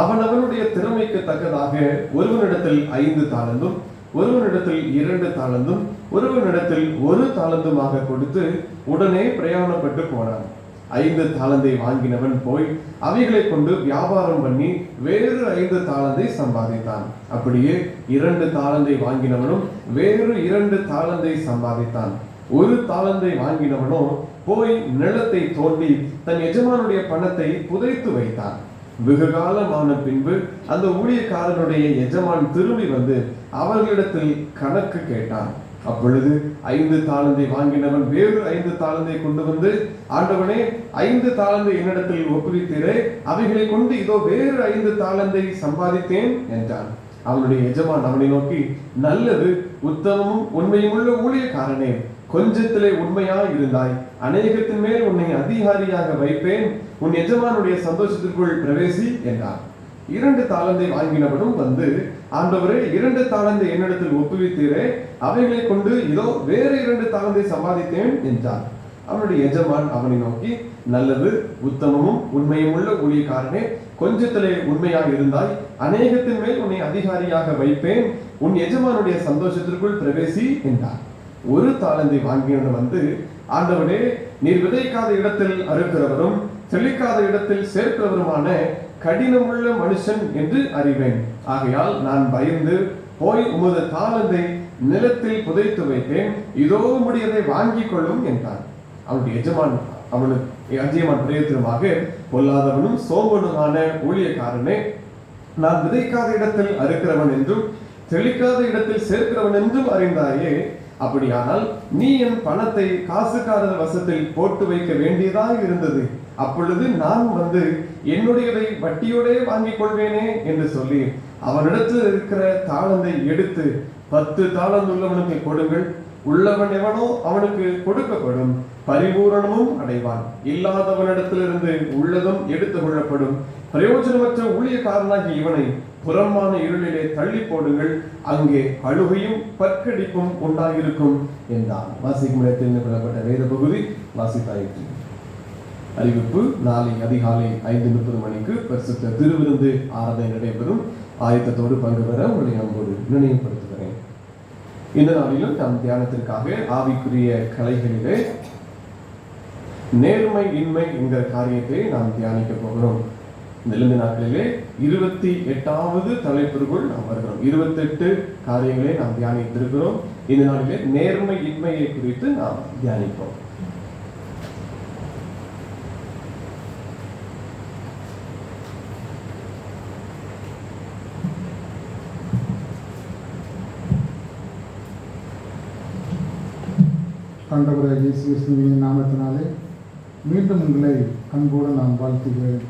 அவனவனுடைய திறமைக்கு தக்கதாக ஒருவனிடத்தில் 5 தாலந்தும், ஒருவனிடத்தில் 2 தாலந்தும், ஒருவனிடத்தில் 1 தாலந்துமாக கொடுத்து உடனே பிரயாணப்பட்டு போனான். 5 தாலந்தை வாங்கினவன் போய் அவைகளை கொண்டு வியாபாரம் பண்ணி வேறு 5 தாலந்தை சம்பாதித்தான். அப்படியே 2 தாலந்தை வாங்கினவனும் வேறு 2 தாலந்தை சம்பாதித்தான். 1 தாலந்தை வாங்கினவனோ போய் நிலத்தை தோண்டி தன் எஜமானுடைய பணத்தை புதைத்து வைத்தான். வெகு காலமான பின்பு அந்த ஊழியக்காரனுடைய எஜமான் திரும்பி வந்து அவர்களிடத்தில் கணக்கு கேட்டான். அப்பொழுது 5 தாலந்தை வாங்கினவன் வேறு 5 தாலந்தை கொண்டு வந்து, ஆண்டவனே, 5 தாலந்தை என்னிடத்தில் ஒப்புவித்தீரே, அவைகளை கொண்டு இதோ வேறு 5 தாலந்தை சம்பாதித்தேன் என்றான். அவனுடைய எஜமான் அவனை நோக்கி, நல்லது, உத்தமமும் உண்மையுமுள்ள ஊழியக்காரனே, கொஞ்சத்திலே உண்மையாய் இருந்தாய், அநேகத்தின் மேல் உன்னை அதிகாரியாக வைப்பேன், உன் எஜமானுடைய சந்தோஷத்திற்குள் பிரவேசி என்றான். 2 தாலந்தை வாங்கினவனும் வந்து, ஆண்டவரே, 2 தாலந்தை என்னிடத்தில் ஒப்புவித்தீரே, அவைகளை கொண்டு இதோ வேறு 2 தாலந்தை சம்பாதித்தேன் என்றான். அவனுடைய எஜமான் அவனை நோக்கி, நல்லது, உத்தமமும் உண்மையும் உள்ள ஊழியக்காரனே, கொஞ்சத்திலே உண்மையாக இருந்தாய், அநேகத்தின் மேல் உன்னை அதிகாரியாக வைப்பேன், உன் எஜமானுடைய சந்தோஷத்திற்குள் பிரவேசி என்றான். 1 தாலந்தை வாங்கியவன் வந்து, ஆண்டவரே, நீர் விதைக்காத இடத்தில் அறுக்கிறவரும் தெளிக்காத இடத்தில் சேர்க்கிறவருமான கடினமுள்ள மனுஷன் என்று அறிவேன். ஆகையால் நான் பயந்து போய் உமது தாளந்தை நிலத்தில் புதைத்து வைத்தேன், இதோ உம்முடையதை வாங்கிக் கொள்ளும் என்றான். அவனுடைய எஜமான் பிரயத்தினமாக, பொல்லாதவனும் சோம்பனுமான ஊழியக்காரனே, நான் விதைக்காத இடத்தில் அறுக்கிறவன் என்றும் தெளிக்காத இடத்தில் சேர்க்கிறவன் என்றும் அறிந்தாயே, அப்படியானால் நீ என் பணத்தை காசுக்காரர் வசத்தில் போட்டு வைக்க வேண்டியதாக இருந்தது. அப்பொழுது நான் வந்து என்னுடையதை வட்டியோடே வாங்கிக் கொள்வேனே என்று சொல்லி அவனிடத்தில் இருக்கிற தாளந்தை எடுத்து 10 தாளந்து உள்ளவனுக்கு கொடுங்கள், உள்ளவன் எவனோ அவனுக்கு கொடுக்கப்படும், பரிபூரணமும் அடைவான். இல்லாதவனிடத்திலிருந்து உள்ளதும் எடுத்துக் கொள்ளப்படும். பிரயோஜனமற்ற ஊழியக்காரனாகி இவனை புறமான இருளிலே தள்ளி போடுங்கள், அங்கே அழுகையும் பற்கடிப்பும் உண்டாயிருக்கும் என்றான். வாசிக்கும் இடத்தில் கொள்ளப்பட்ட வேத பகுதி வாசித்தாயிற்று. அறிவிப்பு: நாளை அதிகாலை 5:30 மணிக்கு பரிசுத்த திருவிருந்து ஆராதனை நடைபெறும். ஆயத்தத்தோடு பங்கு பெற உங்களை அன்போடு நினைவுபடுத்துகிறேன். இந்த நாளிலும் நம் தியானத்திற்காக ஆவிக்குரிய கலைகளிலே நேர்மை இன்மை என்கிற காரியத்தை நாம் தியானிக்க போகிறோம். இந்த நாட்களிலே 28வது தலைப்பிற்குள் நாம் வருகிறோம். 28 காரியங்களை நாம் தியானித்திருக்கிறோம். இந்த நாளிலே நேர்மை இன்மையை குறித்து நாம் தியானிப்போம். ஆண்டவராகிய இயேசு கிறிஸ்துவின் நாமத்தினாலே மீண்டும் உங்களை அன்போடு நான் வாழ்த்துகிறேன்.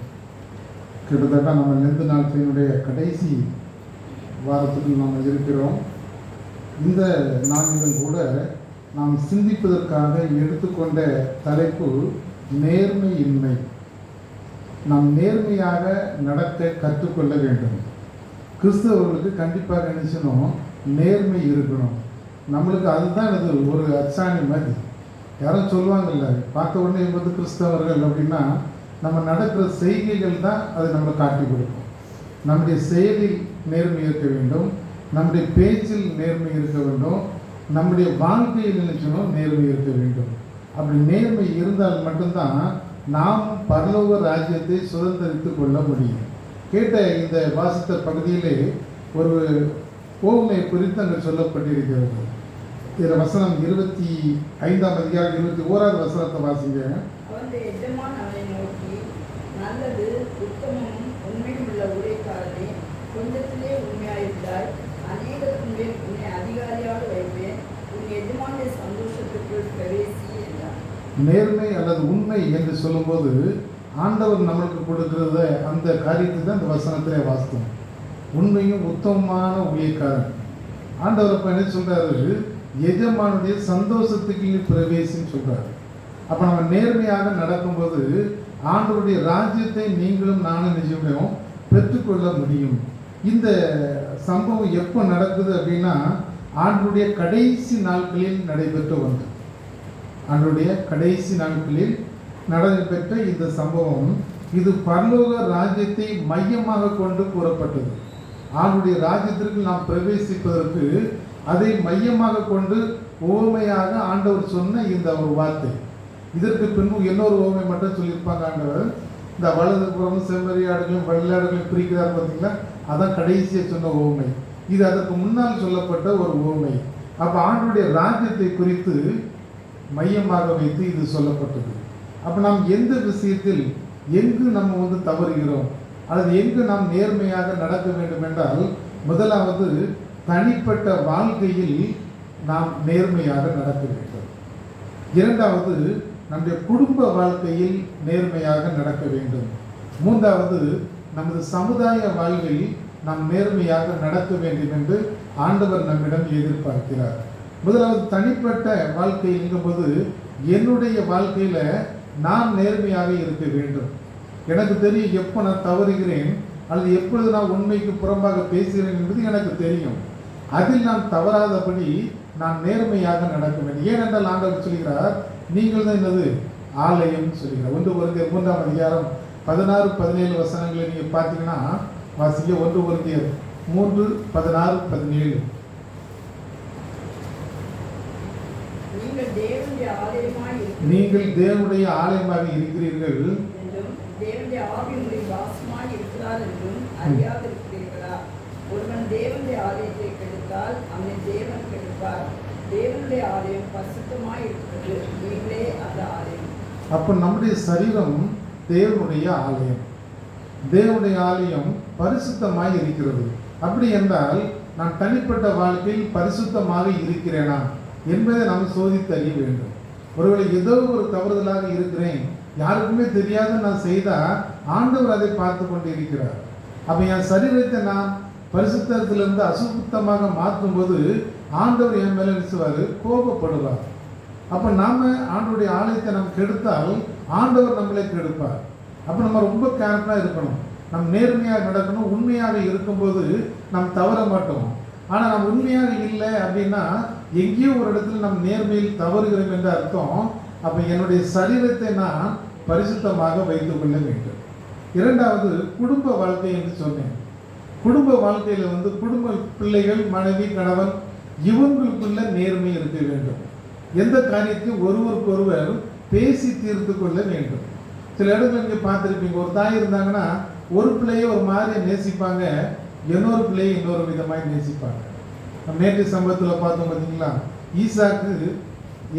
கிட்டத்தட்ட நம்ம நெந்து நாட்களினுடைய கடைசி வாரத்துக்கு நாம் இருக்கிறோம். இந்த நாளிலும் கூட நாம் சிந்திப்பதற்காக எடுத்துக்கொண்ட தலைப்பு நேர்மையின்மை. நாம் நேர்மையாக நடக்க கற்றுக்கொள்ள வேண்டும். கிறிஸ்தவர்களுக்கு கண்டிப்பாக நினைச்சணும், நேர்மை இருக்கணும். நம்மளுக்கு அதுதான் இது ஒரு அச்சாணி மாதிரி. யாரும் சொல்லுவாங்கல்ல, பார்த்த உடனே வந்து கிறிஸ்தவர்கள் அப்படின்னா நம்ம நடக்கிற செய்கைகள் தான் அது நம்மளை காட்டி கொடுக்கும். நம்முடைய செயலில் நேர்மை இருக்க வேண்டும், நம்முடைய பேச்சில் நேர்மை இருக்க வேண்டும், நம்முடைய வாழ்க்கையில் நினைச்சணும் நேர்மை இருக்க வேண்டும். அப்படி நேர்மை இருந்தால் மட்டும்தான் நாம் பரலோக ராஜ்யத்தை சுதந்திரித்து கொள்ள முடியும். கேட்ட இந்த வாசித்த பகுதியிலே ஒரு ஓமை குறித்து அங்கே சொல்லப்பட்டிருக்கிறது. இதில் வசனம் 25ஆம் அதிகாரம் 21வது வசனத்தை வாசிங்க. அவனுடைய எஜமான் அவனை நோக்கி, நல்லது, உத்தமமும் உண்மையும் உள்ள ஊழியக்காரனே, கொஞ்சத்திலே உண்மையாயிருந்தாய், அநேகத்தின் மேல் உன்னை அதிகாரியாக வைப்பேன், உன் எஜமானுடைய சந்தோஷத்திற்குள் பிரவேசி என்றார். நேர்மை அல்லது உண்மை என்று சொல்லும்போது ஆண்டவர் நம்மளுக்கு கொடுக்கிறத அந்த காரியத்தை தான் இந்த வசனத்திலே வாசித்தோம். உண்மையும் உத்தமமான ஊழியக்காரன். ஆண்டவர் அப்ப என்ன சொல்றாரு? எஜமானுடைய சந்தோஷத்துக்கு பிரவேசின்னு சொல்றாரு. அப்ப நம்ம நேர்மையாக நடக்கும்போது ஆண்டவருடைய ராஜ்யத்தை நீங்களும் நானும் நிச்சயம் பெற்றுக்கொள்ள முடியும். இந்த சம்பவம் எப்போ நடக்குது அப்படின்னா ஆண்டவருடைய கடைசி நாட்களில் நடைபெற்ற ஒன்று. ஆண்டவருடைய கடைசி நாட்களில் நடைபெற்ற இந்த சம்பவம் இது பரலோக ராஜ்யத்தை மையமாக கொண்டு கூறப்பட்டது. ஆண்டவருடைய ராஜ்யத்திற்கு நாம் பிரவேசிப்பதற்கு அதை மையமாக கொண்டு உவமையாக ஆண்டவர் சொன்ன இந்த ஒரு வார்த்தை. இதற்கு பின்பு இன்னொரு உவமை மட்டும் சொல்லியிருப்பாங்க ஆண்டவர். இந்த வலது புறம் செம்மறியாடுகளையும் வெள்ளாடுகளையும் பிரிக்கிறார் பார்த்தீங்களா, அதான் கடைசியை சொன்ன உவமை. இது அதற்கு முன்னால் சொல்லப்பட்ட ஒரு உவமை. அப்போ ஆண்டவருடைய ராஜ்யத்தை குறித்து மையமாக வைத்து இது சொல்லப்பட்டது. அப்போ நாம் எந்த விஷயத்தில் எங்கு நம்ம தவறுகிறோம் அல்லது எங்கு நாம் நேர்மையாக நடக்க வேண்டும் என்றால், முதலாவது தனிப்பட்ட வாழ்க்கையில் நாம் நேர்மையாக நடக்க வேண்டும். இரண்டாவது நம்முடைய குடும்ப வாழ்க்கையில் நேர்மையாக நடக்க வேண்டும். மூன்றாவது நமது சமுதாய வாழ்வில் நாம் நேர்மையாக நடக்க வேண்டும் என்று ஆண்டவர் நம்மிடம் எதிர்பார்க்கிறார். முதலாவது தனிப்பட்ட வாழ்க்கை என்கும்போது என்னுடைய வாழ்க்கையில் நான் நேர்மையாக இருக்க வேண்டும். எனக்கு தெரியும் எப்போ நான் தவறுகிறேன் அல்லது எப்பொழுது நான் உண்மைக்கு புறம்பாக பேசுகிறேன் என்பது எனக்கு தெரியும். அதில் நான் தவறாதபடி நான் நேர்மையாக நடக்க வேண்டும். ஏனென்றால் ஆண்டவர் சொல்கிறார், நீங்கள் தான் என்னது ஆலயம் சொல்கிறார். 1 கொரிந்தியர் 3ஆம் அதிகாரம் 16-17 வசனங்களை நீங்கள் பார்த்தீங்கன்னா வாசிங்க. 1 கொரிந்தியர் 3:16-17. நீங்கள் தேவனுடைய ஆலயமாக இருக்கிறீர்கள் என்றும் தேவனுடைய ஆவி உங்களில் வாசமாய் இருக்கிறார் என்றும் அறியாதிருக்கிறீர்களா? ஒருவன் தேவனுடைய ஆலயத்தை கெடுத்தால் அவனை தேவன் கெடுப்பார். தேவனுடைய ஆலயம் பரிசுத்தமாய் இருக்கிறது, நீங்களே அந்த ஆலயம். அப்போ நம்முடைய சரீரம் தேவனுடைய ஆலயம். தேவனுடைய ஆலயம் பரிசுத்தமாய் இருக்கிறது. அப்படி என்றால் நான் தனிப்பட்ட வாழ்க்கையில் பரிசுத்தமாக இருக்கிறேனா என்பதை நாம் சோதித்தறிய வேண்டும். ஒருவேளை ஏதோ ஒரு தவறுதலாக இருக்கிறேன், யாருக்குமே தெரியாத நான் செய்தால் ஆண்டவர் அதை பார்த்து கொண்டு இருக்கிறார். அப்போ என் சரீரத்தை நான் பரிசுத்தத்திலிருந்து அசுத்தமாக மாற்றும்போது ஆண்டவர் என் மேலே நினைச்சுவார், கோபப்படுவார். அப்போ நாம் ஆண்டவருடைய ஆலயத்தை நாம் கெடுத்தால் ஆண்டவர் நம்மளை கெடுப்பார். அப்போ நம்ம ரொம்ப கேர்ஃபுல்லாக இருக்கணும். நம் நேர்மையாக நடக்கணும். உண்மையாக இருக்கும்போது நாம் தவற மாட்டோம். ஆனால் நம்ம உண்மையாக இல்லை அப்படின்னா எங்கேயோ ஒரு இடத்துல நம் நேர்மையில் தவறுகிறோம் என்ற அர்த்தம். அப்போ என்னுடைய சரீரத்தை நான் பரிசுத்தமாக வைத்துக் கொள்ள வேண்டும். இரண்டாவது குடும்ப வாழ்க்கை என்று சொன்னேன். குடும்ப வாழ்க்கையில் குடும்ப பிள்ளைகள், மனைவி, கணவன் இவங்களுக்குள்ள நேர்மை இருக்க வேண்டும். எந்த காரியத்தையும் ஒருவருக்கொருவர் பேசி தீர்த்து கொள்ள வேண்டும். சில இடங்கள் நீங்கள் பார்த்துருப்பீங்க, ஒரு தாய் இருந்தாங்கன்னா ஒரு பிள்ளையை ஒரு மாதிரி நேசிப்பாங்க, இன்னொரு பிள்ளையை இன்னொரு விதமாக நேசிப்பாங்க. நம்ம நேற்று சம்பவத்தில் பார்த்தோம் பார்த்தீங்களா, ஈசாக்கு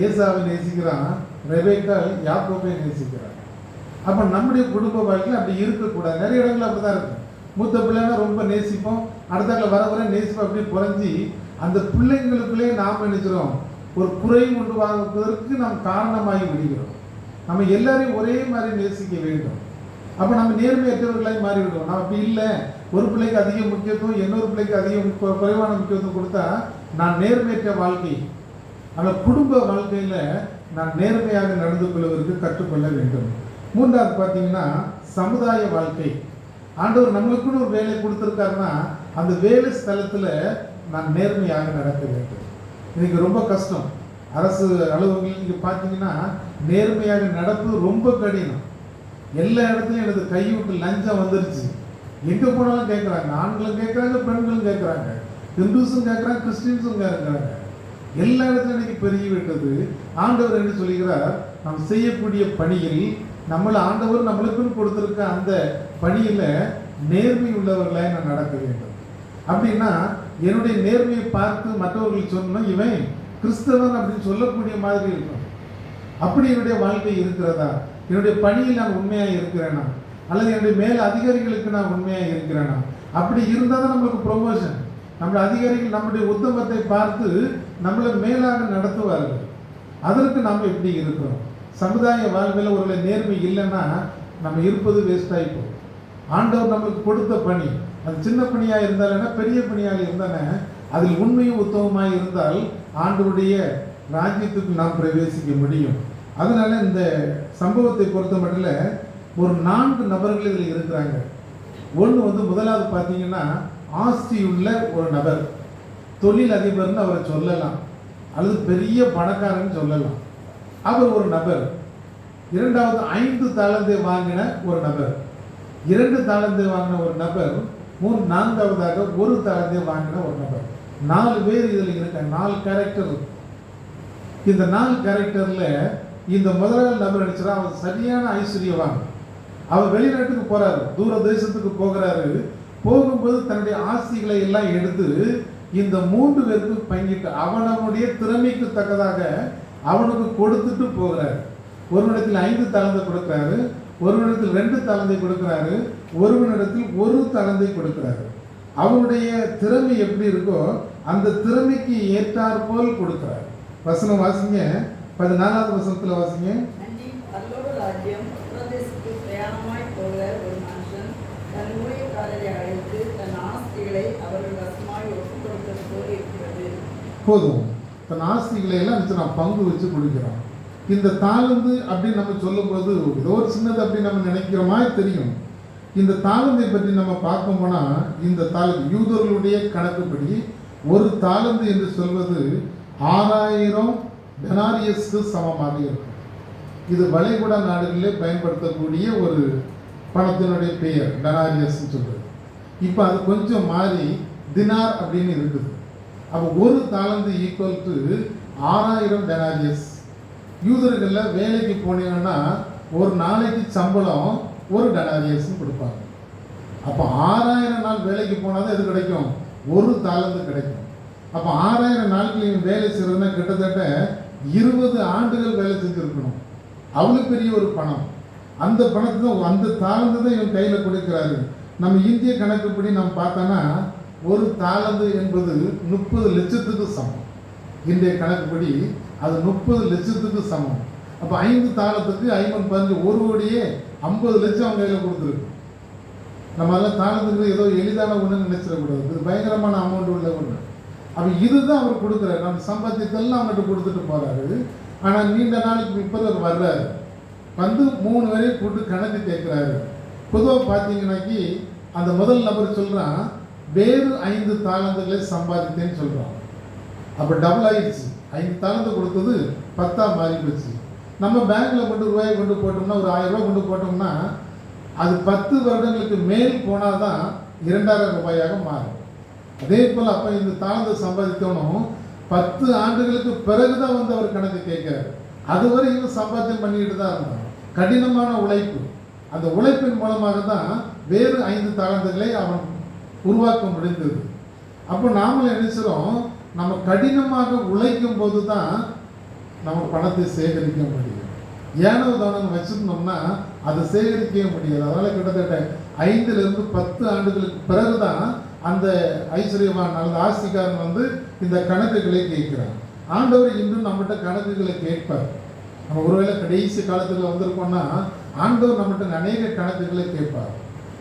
ஏசாவை நேசிக்கிறான், ரெபேக்காள் யாக்கோபை நேசிக்கிறான். அப்போ நம்முடைய குடும்ப வாழ்க்கையில் அப்படி இருக்கக்கூடாது. நிறைய இடங்கள் அப்படி தான் இருக்கும். மூத்த பிள்ளைன்னா ரொம்ப நேசிப்போம், அடுத்தாக்கில் வர வர நேசிப்போம். அப்படி குறைஞ்சி அந்த பிள்ளைங்களுக்குள்ளே நாம் நினைக்கிறோம் ஒரு குறை கொண்டு வாங்குவதற்கு நாம் காரணமாகி விடுகிறோம். நம்ம எல்லாரையும் ஒரே மாதிரி நேசிக்க வேண்டும். அப்போ நம்ம நேர்மையற்றவர்களாக மாறிவிடுவோம். நம்ம அப்படி இல்லை, ஒரு பிள்ளைக்கு அதிக முக்கியத்துவம், இன்னொரு பிள்ளைக்கு அதிக குறைவான முக்கியத்துவம் கொடுத்தா நான் நேர்மையற்ற வாழ்க்கை. ஆனால் குடும்ப வாழ்க்கையில் நான் நேர்மையாக நடந்து கொள்வதற்கு கற்றுக்கொள்ள வேண்டும். மூன்றாவது பார்த்தீங்கன்னா சமுதாய வாழ்க்கை. ஆண்டவர் நம்மளுக்குன்னு ஒரு வேலை கொடுத்துருக்காருன்னா அந்த வேலை ஸ்தலத்தில் நான் நேர்மையாக நடக்க வேண்டும். இன்னைக்கு ரொம்ப கஷ்டம். அரசு அலுவலகங்கள் நீங்கள் பார்த்தீங்கன்னா நேர்மையாக நடப்பது ரொம்ப கடினம். எல்லா இடத்துலையும் எனது கைவிட்டு லஞ்சம் வந்துருச்சு. எங்கே போனாலும் கேட்குறாங்க. ஆண்களும் கேட்குறாங்க, பெண்களும் கேட்குறாங்க, ஹிந்துஸும் கேட்குறாங்க, கிறிஸ்டின்ஸும் கேட்குறாங்க. எல்லா இடத்துலையும் இன்னைக்கு பெருகி விட்டது. ஆண்டவர் என்ன சொல்கிறார், நாம் செய்யக்கூடிய பணியில் ஆண்டவர் நம்மளுக்குன்னு கொடுத்துருக்க அந்த பணியில் நேர்மை உள்ளவர்களாக நான் நடக்க வேண்டும். அப்படின்னா என்னுடைய நேர்மையை பார்த்து மற்றவர்கள் சொன்னோம் இவன் கிறிஸ்தவன் அப்படின்னு சொல்லக்கூடிய மாதிரி இருக்கும். அப்படி என்னுடைய வாழ்க்கை இருக்கிறதா? என்னுடைய பணியில் நான் உண்மையாக இருக்கிறேனா? அல்லது என்னுடைய மேல் அதிகாரிகளுக்கு நான் உண்மையாக இருக்கிறேனா? அப்படி இருந்தால் தான் நம்மளுக்கு ப்ரொமோஷன். நம்முடைய அதிகாரிகள் நம்முடைய உத்தமத்தை பார்த்து நம்மளை மேலாக நடத்துவார்கள். அதற்கு நாம் எப்படி இருக்கிறோம்? சமுதாய வாழ்வில் ஒரு நேர்மை இல்லைன்னா நம்ம இருப்பது வேஸ்டாகி போகும். ஆண்டவர் நம்மளுக்கு கொடுத்த பணி அது சின்ன பணியாக இருந்தாலும் பெரிய பணியாக இருந்தானே அதில் உண்மையும் உத்தமமாக இருந்தால் ஆண்டவருடைய ராஜ்யத்துக்கு நாம் பிரவேசிக்க முடியும். அதனால இந்த சம்பவத்தை பொறுத்த மட்டும் ஒரு 4 நபர்கள் இதில் இருக்கிறாங்க. ஒன்று வந்து முதலாவது பார்த்தீங்கன்னா ஆஸ்தியுள்ள ஒரு நபர், தொழில் அதிபர்னு அவரை சொல்லலாம், அல்லது பெரிய பணக்காரன்னு சொல்லலாம். அவர் ஒரு நபர். இரண்டாவது 5 தாலந்தை வாங்கின ஒரு நபர், 2 தாலந்தை வாங்கின ஒரு நபர், நான்காவதாக 1 தாலந்தை வாங்கின ஒரு நபர். 4 பேர் இதில் இருக்காங்க. 4 கேரக்டர். இந்த 4 கேரக்டர்ல இந்த முதலாவது நபர் நினைச்சா அவர் சரியான ஐஸ்வர்யவான். அவர் வெளிநாட்டுக்கு போறாரு, தூர தேசத்துக்கு போகிறாரு. போகும்போது தன்னுடைய ஆஸ்திகளை எல்லாம் எடுத்து இந்த 3 பேருக்கு பங்கிட்டு அவனுடைய திறமைக்கு தக்கதாக அவனுக்கு கொடுத்துட்டு போகிறாரு. ஒருவனிடத்தில் 5 தாலந்தை கொடுக்கிறாரு, ஒருவனிடத்தில் 2 தாலந்தை கொடுக்கிறாரு, ஒருவனிடத்தில் 1 தாலந்தை கொடுக்கிறாரு. அவனுடைய திறமை எப்படி இருக்கோ அந்த திறமைக்கு ஏற்றாற் போல் கொடுக்கிறார். வசனம் வாசிங்க, 14வது வசனத்தில் வாசிங்க. பரலோக ராஜ்யம் பிரதேசத்துக்கு பிரயாணமாய் போக ஒரு மனுஷன் தன் ஊழியக்காரரை அழைத்து தன் ஆஸ்திகளை அவர்கள் வசமாய் ஒப்புக் கொடுத்தது போல் இருக்கிறது. போதும், தன் ஆஸ்திகளை எல்லாம் நான் பங்கு வச்சு கொடுக்கிறான். இந்த தாளந்து அப்படின்னு நம்ம சொல்லும்போது ஏதோ ஒரு சின்னது அப்படின்னு நம்ம நினைக்கிற மாதிரி தெரியும். இந்த தாளந்தை பற்றி நம்ம பார்க்க போனால் இந்த யூதர்களுடைய கணக்குப்படி ஒரு தாளந்து என்று சொல்வது 6000 டெனாரியஸ்க்கு சமமாக இருக்கும். இது வளைகுடா நாடுகளிலே பயன்படுத்தக்கூடிய ஒரு பணத்தினுடைய பெயர் டெனாரியஸ் சொல்றது. இப்போ அது கொஞ்சம் மாறி தினார் அப்படின்னு இருக்குது. அப்போ ஒரு தாளந்து ஈக்குவல் டு 6000 டெனாரியஸ். யூதர்களில் வேலைக்கு போனீங்கன்னா ஒரு நாளைக்கு சம்பளம் 1 டெனாரியஸ்ன்னு கொடுப்பாங்க. அப்போ 6000 நாள் வேலைக்கு போனால் தான் இது கிடைக்கும், 1 தாளந்து கிடைக்கும். அப்போ 6000 நாட்கள் வேலை செய்யறதுன்னா கிட்டத்தட்ட 20 ஆண்டுகள் வேலை செஞ்சுருக்கணும். அவ்வளோ பெரிய ஒரு பணம். அந்த பணத்தை தான், அந்த தாளந்து தான் இவன் கையில் கொடுக்கிறாரு. நம்ம இந்திய கணக்குப்படி நம்ம பார்த்தோன்னா ஒரு தாளந்து என்பது 30 லட்சத்துக்கு சமம். இன்றைய கணக்குப்படி அது 30 லட்சத்துக்கு சமம். அப்போ 5 தாளத்துக்கு 5 15 1 கோடியே 50 லட்சம் அவங்க கையில் கொடுத்துருக்கு. நம்ம அதெல்லாம் தாளத்துக்கு ஏதோ எளிதான ஒன்றுன்னு நினைச்சிடக்கூடாது, இது பயங்கரமான அமௌண்ட் உள்ள ஒன்று. அப்போ இதுதான் அவர் கொடுக்குறாரு. நம்ம சம்பாத்தியத்தெல்லாம் அவங்ககிட்ட கொடுத்துட்டு போகிறாரு. ஆனால் நீண்ட நாளுக்கு பிறகு அவர் வர்றாரு, வந்து 3 பேரையும் கூட்டு கணக்கு கேட்குறாரு. பொதுவாக பார்த்தீங்கன்னாக்கி அந்த முதல் நபர் சொல்கிறான் வேறு 5 தாளந்துகளை சம்பாதித்தேன்னு சொல்கிறான். அப்போ டபுள் ஆயிடுச்சு. 5 தாளந்து கொடுத்தது 10ஆ மாறி போச்சு. நம்ம பேங்க்கில் கொண்டு ரூபாயை கொண்டு போட்டோம்னா ஒரு 1000 ரூபாய் கொண்டு போட்டோம்னா அது 10 வருடங்களுக்கு மேல் போனால் தான் 2000 ரூபாயாக மாறும். அதே போல் அப்போ இந்த தாளந்தை சம்பாதித்தவனும் 10 ஆண்டுகளுக்கு பிறகுதான் வந்து அவர் கணக்கு கேட்கிறார். அதுவரை இவன் சம்பாத்தியம் பண்ணிக்கிட்டு தான் இருந்தான். கடினமான உழைப்பு, அந்த உழைப்பின் மூலமாக தான் வேறு 5 தாளந்துகளை அவன் உருவாக்க முடிந்தது. அப்போ நாமளும் நினைச்சிடும், நம்ம கடினமாக உழைக்கும் போது தான் நம்ம பணத்தை சேகரிக்க முடியும். ஏனோ தானு வச்சுருந்தோம்னா அதை சேகரிக்கவே முடியாது. அதனால் கிட்டத்தட்ட 5லிருந்து 10 ஆண்டுகளுக்கு பிறகுதான் அந்த ஐஸ்வர்யவான் அல்லது ஆஸ்திகாரன் வந்து இந்த கணக்குகளை கேட்கிறான். ஆண்டவர் இன்றும் நம்மகிட்ட கணக்குகளை கேட்பார். நம்ம ஒருவேளை கடைசி காலத்தில் வந்திருக்கோம்னா ஆண்டவர் நம்மகிட்ட அநேக கணக்குகளை கேட்பார்.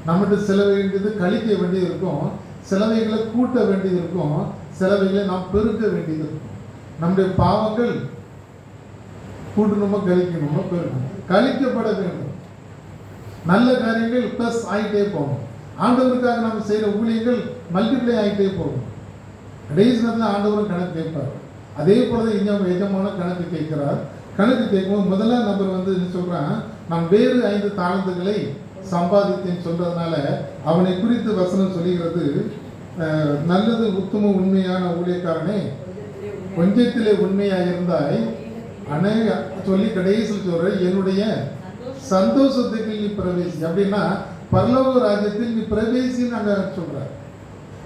நம்மகிட்ட சில வேண்டியது கழிக்க வேண்டியது இருக்கும், சிலவைகளை கூட்ட வேண்டியது இருக்கும், சிலவைகளை நாம் பெருக்க வேண்டியது இருக்கும். நம்முடைய பாவங்கள் கூட்டணுமோ கழிக்கணுமோ பெருக்கணும், கழிக்கப்பட வேண்டும். நல்ல காரியங்கள் ப்ளஸ் ஆகிட்டே போகணும். ஆண்டவருக்காக நம்ம செய்கிற ஊழியங்கள் மல்டிப்ளை ஆகிட்டே போகணும். கடைசி நேரத்தில் ஆண்டவரும் கணக்கு கேட்பார். அதே போல தான் இங்கே அவங்க எஜமான கணக்கு கேட்கிறார். கணக்கு கேட்கும்போது முதல்ல நபர் வந்து என்ன சொல்கிறான், நான் வேறு 5 தாளந்துகளை சம்பாதித்தேன்னு சொல்கிறதுனால அவனை குறித்து வசனம் சொல்லுகிறது, நல்லது உத்தம உண்மையான ஊழியக்காரனே, கொஞ்சத்திலே உண்மையாக இருந்தாய் அநேக சொல்லி கடைசியில் சொல்ற என்னுடைய சந்தோஷத்துக்கு நீ பிரவேசி. அப்படின்னா பரலோக ராஜ்யத்தில் நீ பிரவேசின்னு அங்கே சொல்றார்.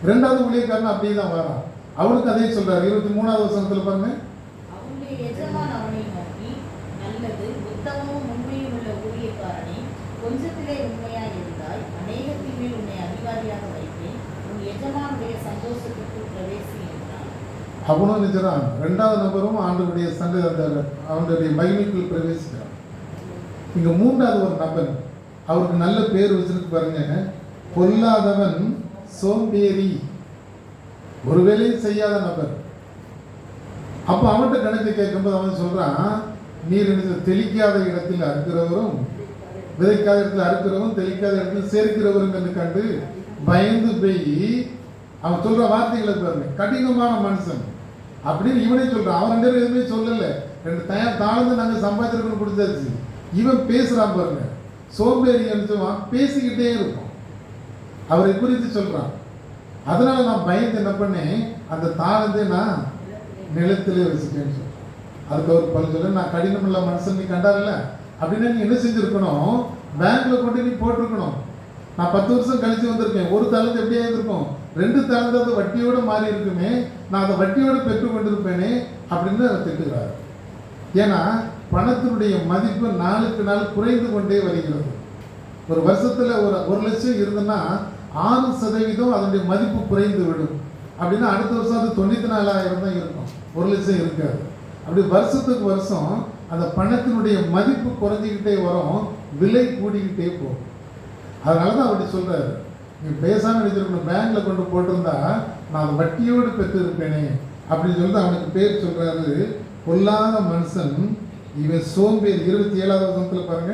2வது ஊழியக்காரன் அப்படியே தான் வரான், அவனுக்கு அதே சொல்றாரு. 23வது வசனத்தில் பாருங்க, அவனுடைய எஜமான் அவனை நோக்கி, நல்லது உத்தமமும் உண்மையும் உள்ள ஊழியக்காரனே, கொஞ்சத்திலே உண்மையாக இருந்தாய், அநேகத்தின் மேல் உன்னை அதிகாரியாக வைப்பேன், உன் எஜமானுடைய சந்தோஷத்துக்கு பிரவேசி என்றான். அவனும் நிஜரான். 2வது நபரும் ஆண்டவருடைய சண்டை அவனுடைய மகிமைக்குள் பிரவேசிக்கிறான். இங்க 3வது ஒரு நபர், அவருக்கு நல்ல பேர் வச்சிருக்கு பாருங்க, பொல்லாதவன் சோம்பேறி, ஒரு வேலையும் செய்யாத நபர். அப்போ அவன்கிட்ட கணக்கு கேட்கும்போது அவன் சொல்றான், நீர் எனக்கு தெளிக்காத இடத்தில் அறுக்கிறவரும் விதைக்காத இடத்துல அறுக்கிறவன், தெளிக்காத இடத்துல சேர்க்கிறவரும் என்று கண்டு பயந்து போய் அவன் சொல்ற வார்த்தைகளை பாருங்க, கடினமான மனுஷன் அப்படின்னு இவனே சொல்றான். அவன் 2 பேரும் எதுவுமே சொல்லல, 2 தாழ்ந்து நாங்க சம்பாதிச்சிருக்கணும் கொடுத்தாச்சு. இவன் பேசுறான் பாருங்க, சோம்பேறி அனுப்பிச்சுவான், பேசிக்கிட்டே இருப்பான். அவரை குறித்து சொல்றான். அதனால நான் பயந்து என்ன பண்ணேன், அந்த தாளந்தே நான் நிலத்திலே வச்சுட்டேன்னு சொல்றேன். அதுக்கு அவர் பல சொல்ல, நான் கடினம் இல்ல மனுஷன் நீ கண்டார்ல அப்படின்னா நீ என்ன செஞ்சிருக்கணும், பேங்க்ல கொண்டு நீ போட்டிருக்கணும். நான் 10 வருஷம் கழிச்சு வந்திருக்கேன், ஒரு தாளந்து எப்படியா இருந்திருக்கும், 2 தாளந்து அது வட்டியோட மாறி இருக்குமே, நான் அதை வட்டியோட பெற்று கொண்டிருப்பேனே அப்படின்னு அவர் திட்டுகிறார். ஏன்னா பணத்தினுடைய மதிப்பு நாளுக்கு நாள் குறைந்து கொண்டே வருகிறது. ஒரு வருஷத்துல ஒரு 1 லட்சம் இருந்ததுன்னா 6% அதனுடைய மதிப்பு குறைந்து விடும். அப்படின்னா அடுத்த வருஷம் அது 94,000 தான் இருக்கும், 1 லட்சம் இருக்காது. அப்படி வருஷத்துக்கு வருஷம் அந்த பணத்தினுடைய மதிப்பு குறைஞ்சிக்கிட்டே வரும், விலை கூடிக்கிட்டே போகும். அதனால தான் அப்படி சொல்றாரு, நீ பேசாம நினைச்சிருக்கணும், பேங்க்ல கொண்டு போட்டிருந்தா நான் அதை வட்டியோடு பெற்று இருப்பேனே அப்படின்னு சொல்லிட்டு அவனுக்கு பேர் சொல்றாரு, பொல்லாத மனுஷன் இவன் சோம்பேறி. 27வது வசனத்துல பாருங்க,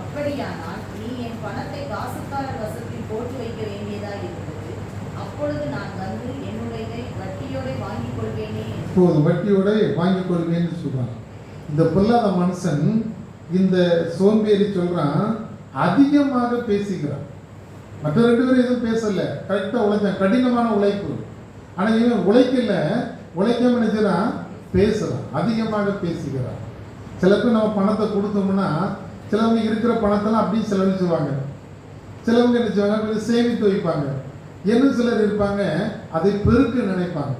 அப்படியானால் நீ என் பணத்தை காசுக்காரர் வசத்தில் போட்டு வைக்க வேண்டியதா இருந்தது, அப்பொழுது நான் வந்து என்னுடைய வட்டியோட வாங்கிக் கொள்வேனே. இப்போது வட்டியோட வாங்கிக் கொள்வேன்னு சொல்றான். இந்த பொல்லாத மனுஷன், இந்த சோம்பேறி சொல்றான், அதிகமாக பேசுகிறான். மற்ற 2 பேரும் எதுவும் பேசல, கரெக்டா உழைச்சான், கடினமான உழைப்பு. ஆனா இவன் உழைக்காம நினைச்சான், பேசுறான், அதிகமாக பேசுகிறான். சிலருக்கு நம்ம பணத்தை கொடுத்தோம்னா சிலவங்க இருக்கிற பணத்தெல்லாம் அப்படியே செலவழிச்சுவாங்க, சிலவங்க என்ன செய்வாங்க சேமித்து வைப்பாங்க, இன்னும் சிலர் இருப்பாங்க அதை பெருக்க நினைப்பாங்க.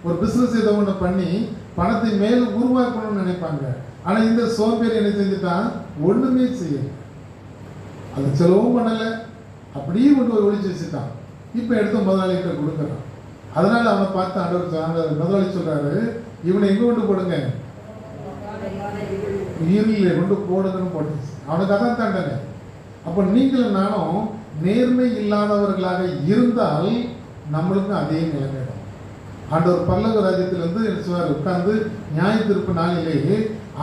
ஒரு பிசினஸ் ஏதோ ஒன்று பண்ணி பணத்தை மேலும் உருவாக்கணும்னு நினைப்பாங்க. ஆனா இந்த சோம்பேறி என்ன செஞ்சுட்டான், ஒண்ணுமே செய்யல, அது செலவும் பண்ணல, அப்படியே கொண்டு போய் ஒழிச்சு வச்சுட்டான். இப்ப எடுத்து முதலாளிகிட்ட கொடுக்குறான். அதனால அவனை பார்த்து ஆண்டவர் முதலாளி சொல்றாரு, இவனை எங்க கொண்டு போடுங்க, இருளில் கொண்டு போடுங்கன்னு போட்டுச்சு. அவனுக்கு அதான் தண்டனை. அப்போ நீங்களும் நானும் நேர்மை இல்லாதவர்களாக இருந்தால் நம்மளுக்கும் அதே நிலைமையிடும். ஆண்டவர் பரலோக ராஜ்யத்திலிருந்து உட்கார்ந்து நியாய தீர்ப்பு நாளிலேயே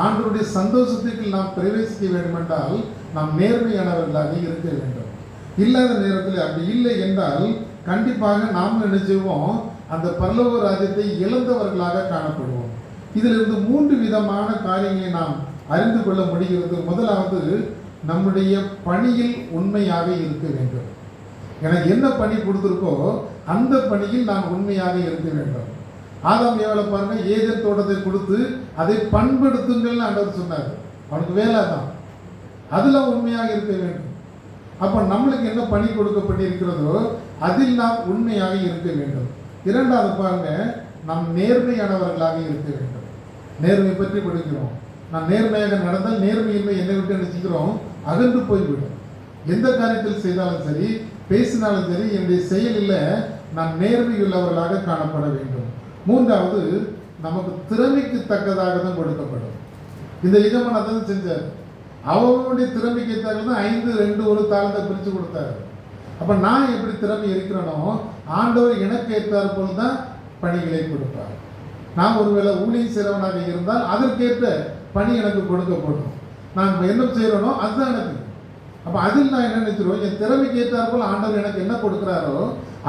ஆண்டவருடைய சந்தோஷத்துக்கு நாம் பிரவேசிக்க வேண்டும் என்றால் நாம் நேர்மையானவர்களாக இருக்க வேண்டும். இல்லாத நேரத்தில் அப்படி இல்லை என்றால் கண்டிப்பாக நாம் நினைச்சுவோம், அந்த பரலோக ராஜ்யத்தை இழந்தவர்களாக காணப்படுவோம். இதிலிருந்து 3 விதமான காரியங்களை நாம் அறிந்து கொள்ள முடிகிறது. முதலாவது, நம்முடைய பணியில் உண்மையாக இருக்க வேண்டும். எனக்கு என்ன பணி கொடுத்துருக்கோ அந்த பணியில் நான் உண்மையாக இருக்க வேண்டும். ஆதாம் ஏவாளை பாருங்க, ஏதேன் தோட்டத்தை கொடுத்து அதை பண்படுத்துங்கள்னு ஆண்டவர் சொன்னார். அவனுக்கு வேலை தான், அதுல உண்மையாக இருக்க வேண்டும். அப்ப நம்மளுக்கு என்ன பணி கொடுக்கப்பட்டிருக்கிறதோ அதில் நாம் உண்மையாக இருக்க வேண்டும். இரண்டாவது பாருங்க, நாம் நேர்மையானவர்களாக இருக்க வேண்டும். நேர்மை பற்றி படிக்கிறோம். நான் நேர்மையாக நடந்தால் நேர்மையின்மை என்னை விட்டு நினைச்சுக்கிறோம் அகன்று போய்விடும். எந்த காரியத்தில் செய்தாலும் சரி, பேசினாலும் சரி, என்னுடைய செயலில் நான் நேர்மையுள்ளவர்களாக காணப்பட வேண்டும். மூன்றாவது, நமக்கு திறமைக்கு தக்கதாக தான் கொடுக்கப்படும். இந்த எஜமான் அதான் செஞ்சார். அவனுடைய திறமைக்கு தக்கதாக தான் 5, 2, 1 தாளந்தை பிரித்து கொடுத்தாரு. அப்ப நான் எப்படி திறமை இருக்கிறனோ ஆண்டவர் எனக்கு ஏற்றார் போல் தான் பணிகளை கொடுப்பார். நான் ஒருவேளை ஊழியம் செய்கிறவனாக இருந்தால் அதற்கேற்ற பணி எனக்கு கொடுக்கப்படும். நான் என்ன செய்கிறேனோ அதுதான் எனக்கு. அப்போ அதில் நான் என்ன நினைச்சிருவோம், என் திறமைக்கு ஏற்றார் போல் ஆண்டவர் எனக்கு என்ன கொடுக்குறாரோ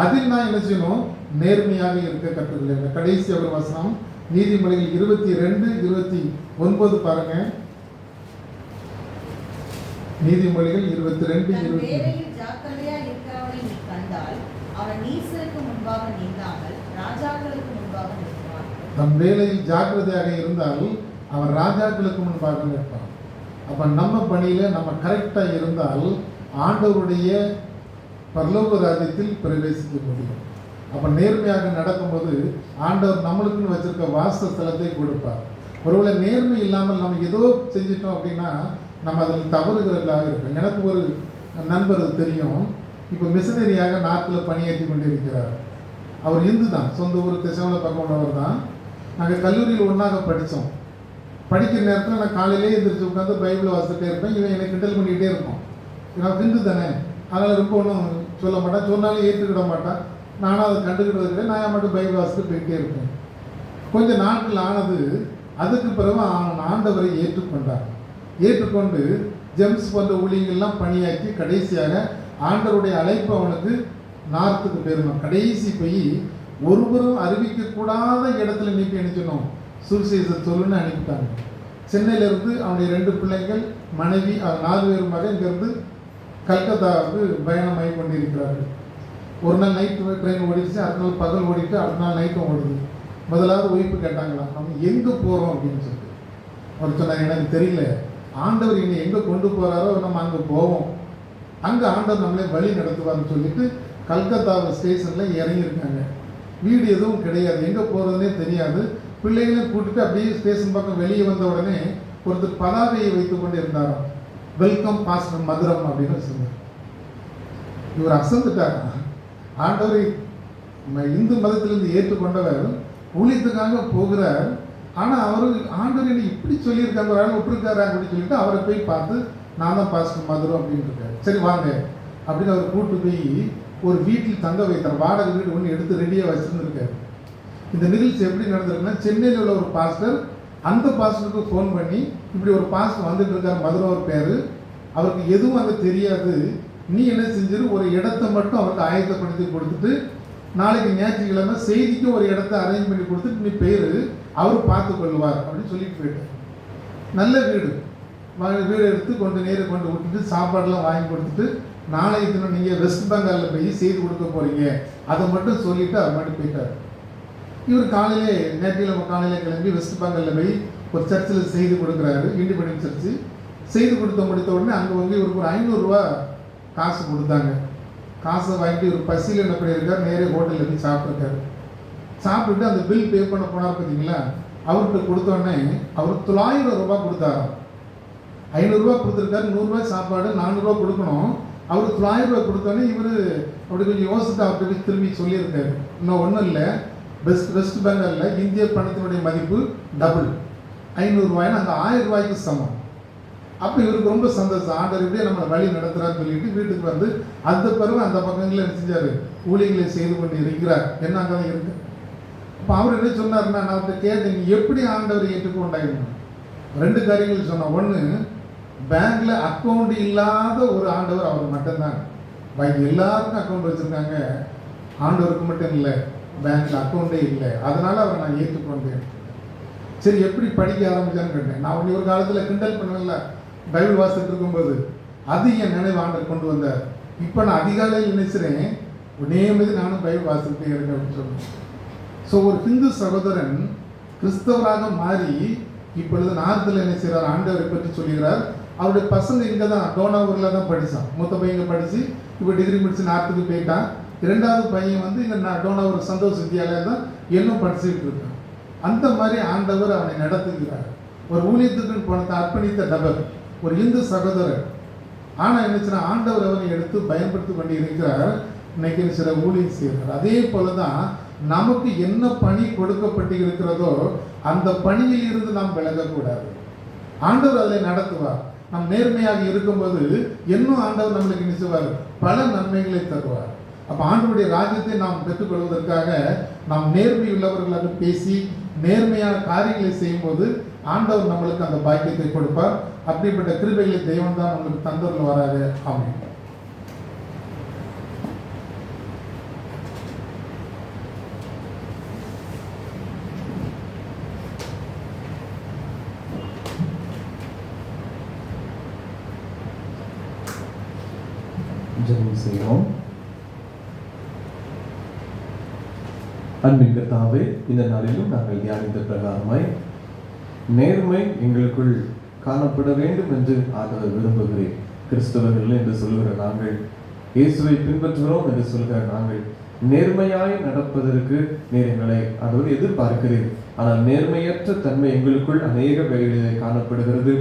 அதில் நான் என்ன செய்யணும், நேர்மையாக இருக்க கற்றுக்கொள்ள. கடைசி ஒரு வசனம், நீதிமொழிகள் 22:29 பாருங்க. நீதிமொழிகள் 22:20. ஜாக்கிரதையா இருக்கிறவனை நீ கண்டால் அவன் நீசருக்கு முன்பாக நின்றாமல் ராஜாக்களுக்கு முன்பாக நிற்பான். நம் வேலையில் ஜாக்கிரதையாக இருந்தால் அவன் ராஜாக்களுக்கு முன்பாக நிற்பான். அப்ப நம்ம பணியில நம்ம கரெக்டா இருந்தால் ஆண்டவருடைய பரலோக ராஜ்யத்தில் பிரவேசிக்க முடியும். அப்ப நேர்மையாக நடக்கும்போது ஆண்டவர் நம்மளுக்குன்னு வச்சிருக்க வாசஸ்தலத்தை கொடுப்பார். ஒருவேளை நேர்மை இல்லாமல் நம்ம ஏதோ செஞ்சிட்டோம் அப்படின்னா நம்ம அதில் தவறுகிறதாக இருக்கும். எனக்கு ஒரு நண்பர் தெரியும், இப்போ மிஷனரியாக நாட்டில் பணியாற்றி கொண்டிருக்கிறார். அவர் இந்து தான், சொந்த ஊர் திசைவன பக்கம் உள்ளவர் தான். நாங்கள் கல்லூரியில் ஒன்றாக படித்தோம். படிக்கிற நேரத்தில் நான் காலையிலே எழுந்திரிச்சு உட்காந்து பைபிளை வாசிட்டே இருப்பேன். இவன் என்னை கிண்டல் பண்ணிக்கிட்டே இருப்போம். நான் ஹிந்து தானே, அதனால் ரொம்ப ஒன்றும் சொல்ல மாட்டேன், சொன்னாலும் ஏற்றுக்கிட மாட்டேன். நானும் அதை கண்டுக்கிட்டது கிடையாது. நான் மட்டும் பைபிள் வாசிட்டு போயிட்டே இருப்பேன். கொஞ்சம் நாட்கள் ஆனது. அதுக்கு பிறகு ஆண்டவரை ஏற்றுக்கொண்டார். ஏற்றுக்கொண்டு ஜெம்ஸ் போன்ற ஊழியங்கள்லாம் பணியாக்கி கடைசியாக ஆண்டவருடைய அழைப்பு அவனுக்கு நார்த்துக்கு போயிருந்தோம். கடைசி போய் ஒருவரும் அறிவிக்கக்கூடாத இடத்துல நீக்கி அனுப்பிச்சணும், சுவிசேஷத்தை சொல்லுன்னு அனுப்பிட்டாங்க. சென்னையிலேருந்து அவனுடைய 2 பிள்ளைகள், மனைவி, 4 பேருமாக இங்கேருந்து கல்கத்தாவுக்கு பயணமாகி கொண்டிருக்கிறார்கள். ஒரு நாள் நைட்டு ட்ரெயின் ஓடிச்சு, அடுத்த நாள் பகல் ஓடிட்டு, அடுத்த நாள் நைட்டும் ஓடுது. முதலாவது ஒய்ஃபு கேட்டாங்களாம், நம்ம எங்கே போகிறோம் அப்படின்னு சொல்லிட்டு. அவர் சொன்னார், எனக்கு தெரியல, ஆண்டவர் என்னை எங்கே கொண்டு போகிறாரோ நம்ம அங்கே போவோம், அங்கே ஆண்டவர் நம்மளே வழி நடத்துவார்னு சொல்லிட்டு கல்கத்தா ஸ்டேஷனில் இறங்கியிருக்காங்க. வீடு எதுவும் கிடையாது, எங்கே போகிறதுனே தெரியாது. பிள்ளைகளையும் கூட்டிட்டு அப்படியே ஸ்டேஷன் பக்கம் வெளியே வந்த உடனே ஒருத்தர் பதாகையை வைத்து கொண்டு இருந்தாராம், வெல்கம் பாஸ்டர் மதுரம் அப்படின்னு சொன்னார். இவர் அசந்துட்டார். ஆண்டவரை இந்து மதத்திலிருந்து ஏற்றுக்கொண்டவர் ஊழியத்துக்காக போகிறார். ஆனால் அவர் ஆண்டவர் என்னை இப்படி சொல்லியிருக்காங்க, வேலை விட்டுருக்காரு அப்படின்னு சொல்லிட்டு அவரை போய் பார்த்து, நான் தான் பாஸ்டர் மதுரம் அப்படின்னு இருக்காரு. சரி வாங்க அப்படின்னு அவர் கூப்பிட்டு போய் ஒரு வீட்டில் தங்க வைத்தார். வாடகை வீடு ஒன்று எடுத்து ரெடியாக வச்சுருந்துருக்காரு. இந்த நிகழ்ச்சி எப்படி நடந்திருக்குன்னா, சென்னையில் உள்ள ஒரு பாஸ்டர் அந்த பாஸ்டருக்கு ஃபோன் பண்ணி, இப்படி ஒரு பாஸ்டர் வந்துட்டு இருக்கார், மதுரம் ஒரு பேர், அவருக்கு எதுவும் அங்கே தெரியாது, நீ என்ன செஞ்சிரு, ஒரு இடத்த மட்டும் அவருக்கு ஆயத்தப்படுத்தி கொடுத்துட்டு நாளைக்கு ஞாயிற்றுக்கிழமை செய்திக்கு ஒரு இடத்த அரேஞ்ச் பண்ணி கொடுத்துட்டு நீ பேர், அவர் பார்த்து கொள்வார் அப்படின்னு சொல்லிட்டு போயிட்டார். நல்ல வீடு, வீடு எடுத்து நேரம் கொண்டு விட்டுட்டு சாப்பாடெல்லாம் வாங்கி கொடுத்துட்டு, நாளைக்கு தினம் நீங்கள் வெஸ்ட் பெங்காலில் போய் செய்தி கொடுக்க போகிறீங்க அதை மட்டும் சொல்லிவிட்டு அவர் மட்டும் போயிட்டார். இவர் காலையிலே ஞாயிற்றுக்கிழமை காலையில் கிளம்பி வெஸ்ட் பெங்காலில் போய் ஒரு சர்ச்சில் செய்தி கொடுக்குறாரு, இண்டிபெண்டன்ட் சர்ச்சு. செய்தி முடித்த உடனே அங்கே வந்து இவருக்கு ஒரு 500 ரூபா காசு கொடுத்தாங்க. காசை வாங்கிட்டு இவர் பசியில் என்ன பண்ணியிருக்கார், நேரே ஹோட்டலில் போய் சாப்பிட்ருக்காரு. சாப்பிட்டுட்டு அந்த பில் பே பண்ண போனார் பார்த்தீங்களா, அவர்கிட்ட கொடுத்தோடனே அவர் 900 ரூபா கொடுத்தாராம். 500 ரூபா கொடுத்துருக்காரு, 100 ரூபாய் சாப்பாடு, 400 ரூபா கொடுக்கணும். அவர் 900 ரூபா கொடுத்தோடனே இவர் அப்படி கொஞ்சம் யோசித்து அவர்கிட்ட போய் திரும்பி சொல்லியிருக்காரு, இன்னும் ஒன்றும் இல்லை, வெஸ்ட் பெங்காலில் இந்திய பணத்தினுடைய மதிப்பு டபுள், 500 ரூபாய்னா அங்கே 1000 ரூபாய்க்கு சமம். அப்போ இவருக்கு ரொம்ப சந்தோஷம், ஆண்டவர் இப்படியே நம்மளை வழி நடத்துகிறான்னு சொல்லிட்டு வீட்டுக்கு வந்து அந்த பிறகு அந்த பக்கங்களில் என்ன செஞ்சார், ஊழியர்களை செய்து கொண்டு இருக்கிறார். என்ன அங்கே தான் இருக்கு. அப்போ அவர் என்ன சொன்னார்னா, நான் அவர்கிட்ட கேட்டேன், எப்படி ஆண்டவரை ஏற்றுக்கொண்டாயிடணும். 2 காரியங்கள் சொன்னோம். ஒன்று, பேங்க்ல அக்கௌண்ட் இல்லாத ஒரு ஆண்டவர் அவர் மட்டும்தான். பாக்கி எல்லாருக்கும் அக்கௌண்ட் வச்சுருக்காங்க, ஆண்டவருக்கு மட்டும் இல்லை, பேங்க்ல அக்கௌண்ட்டே இல்லை. அதனால அவரை நான் ஏற்றுக்கொண்டேன். சரி, எப்படி படிக்க ஆரம்பிச்சான்னு கேட்டேன். நான் ஒரு காலத்தில் கிண்டல் பண்ணல, பைபிள் வாசிட்டு இருக்கும்போது அது என் நினைவு ஆண்டர் கொண்டு வந்தார். இப்போ நான் அதிகாலையில் நினைச்சிறேன், நியமித்து நானும் பைபிள் வாசிட்டு இருக்கேன் அப்படின்னு சொன்னேன். ஸோ ஒரு ஹிந்து சகோதரன் கிறிஸ்தவராக மாறி இப்பொழுது நார்த்தில் என்ன செய்கிறார், ஆண்டவரை பற்றி சொல்லுகிறார். அவருடைய பசங்க இங்கே தான் டோனாவூரில் தான் படித்தான். மூத்த பையன் படித்து இப்போ டிகிரி முடித்து நார்த்துக்கு போயிட்டான். 2வது பையன் வந்து இங்கே டோனாவூர் சந்தோஷ் வித்யாலயம் தான் இன்னும் படிச்சுக்கிட்டு இருக்கான். அந்த மாதிரி ஆண்டவர் அவனை நடத்துகிறார். ஒரு ஊழியத்துக்கு பணத்தை அர்ப்பணித்த நபர், ஒரு இந்து சகோதரர். ஆனால் என்னச்சுன்னா, ஆண்டவர் அவரை எடுத்து பயன்படுத்தி கொண்டு இருக்கிறார். இன்னைக்கு சில ஊழியம் செய்கிறார். அதே போல தான் நமக்கு என்ன பணி கொடுக்கப்பட்டு இருக்கிறதோ அந்த பணியில் இருந்து நாம் விலகக்கூடாது. ஆண்டவர் அதில் நடத்துவார். நம் நேர்மையாக இருக்கும்போது இன்னும் ஆண்டவர் நம்மளுக்கு நினைச்சுவார், பல நன்மைகளை தருவார். அப்போ ஆண்டவருடைய ராஜ்யத்தை நாம் பெற்றுக்கொள்வதற்காக நாம் நேர்மை உள்ளவர்களாக பேசி நேர்மையான காரியங்களை செய்யும்போது ஆண்டவர் நம்மளுக்கு அந்த பாக்கியத்தை கொடுப்பார். அப்படிப்பட்ட கிருபைகளை தெய்வம் தான் நம்மளுக்கு தந்தரில் வராது. ஆமென். ஜெபம் செய்வோம். அன்பின் கர்த்தாவே, இந்த நாளிலும் நாங்கள் தியானித்த பிரகாரமாய் நேர்மை எங்களுக்குள் காணப்பட வேண்டும் என்று ஆண்டவர் விரும்புகிறேன். கிறிஸ்தவர்கள் என்று சொல்கிற நாங்கள், இயேசுவை பின்பற்றுகிறோம் என்று சொல்கிற நாங்கள் நேர்மையாய் நடப்பதற்கு நீர் எங்களை ஆண்டவர் எதிர்பார்க்கிறேன். ஆனால் நேர்மையற்ற தன்மை எங்களுக்குள் அநேக வேளைகளிலே காணப்படுகிறது.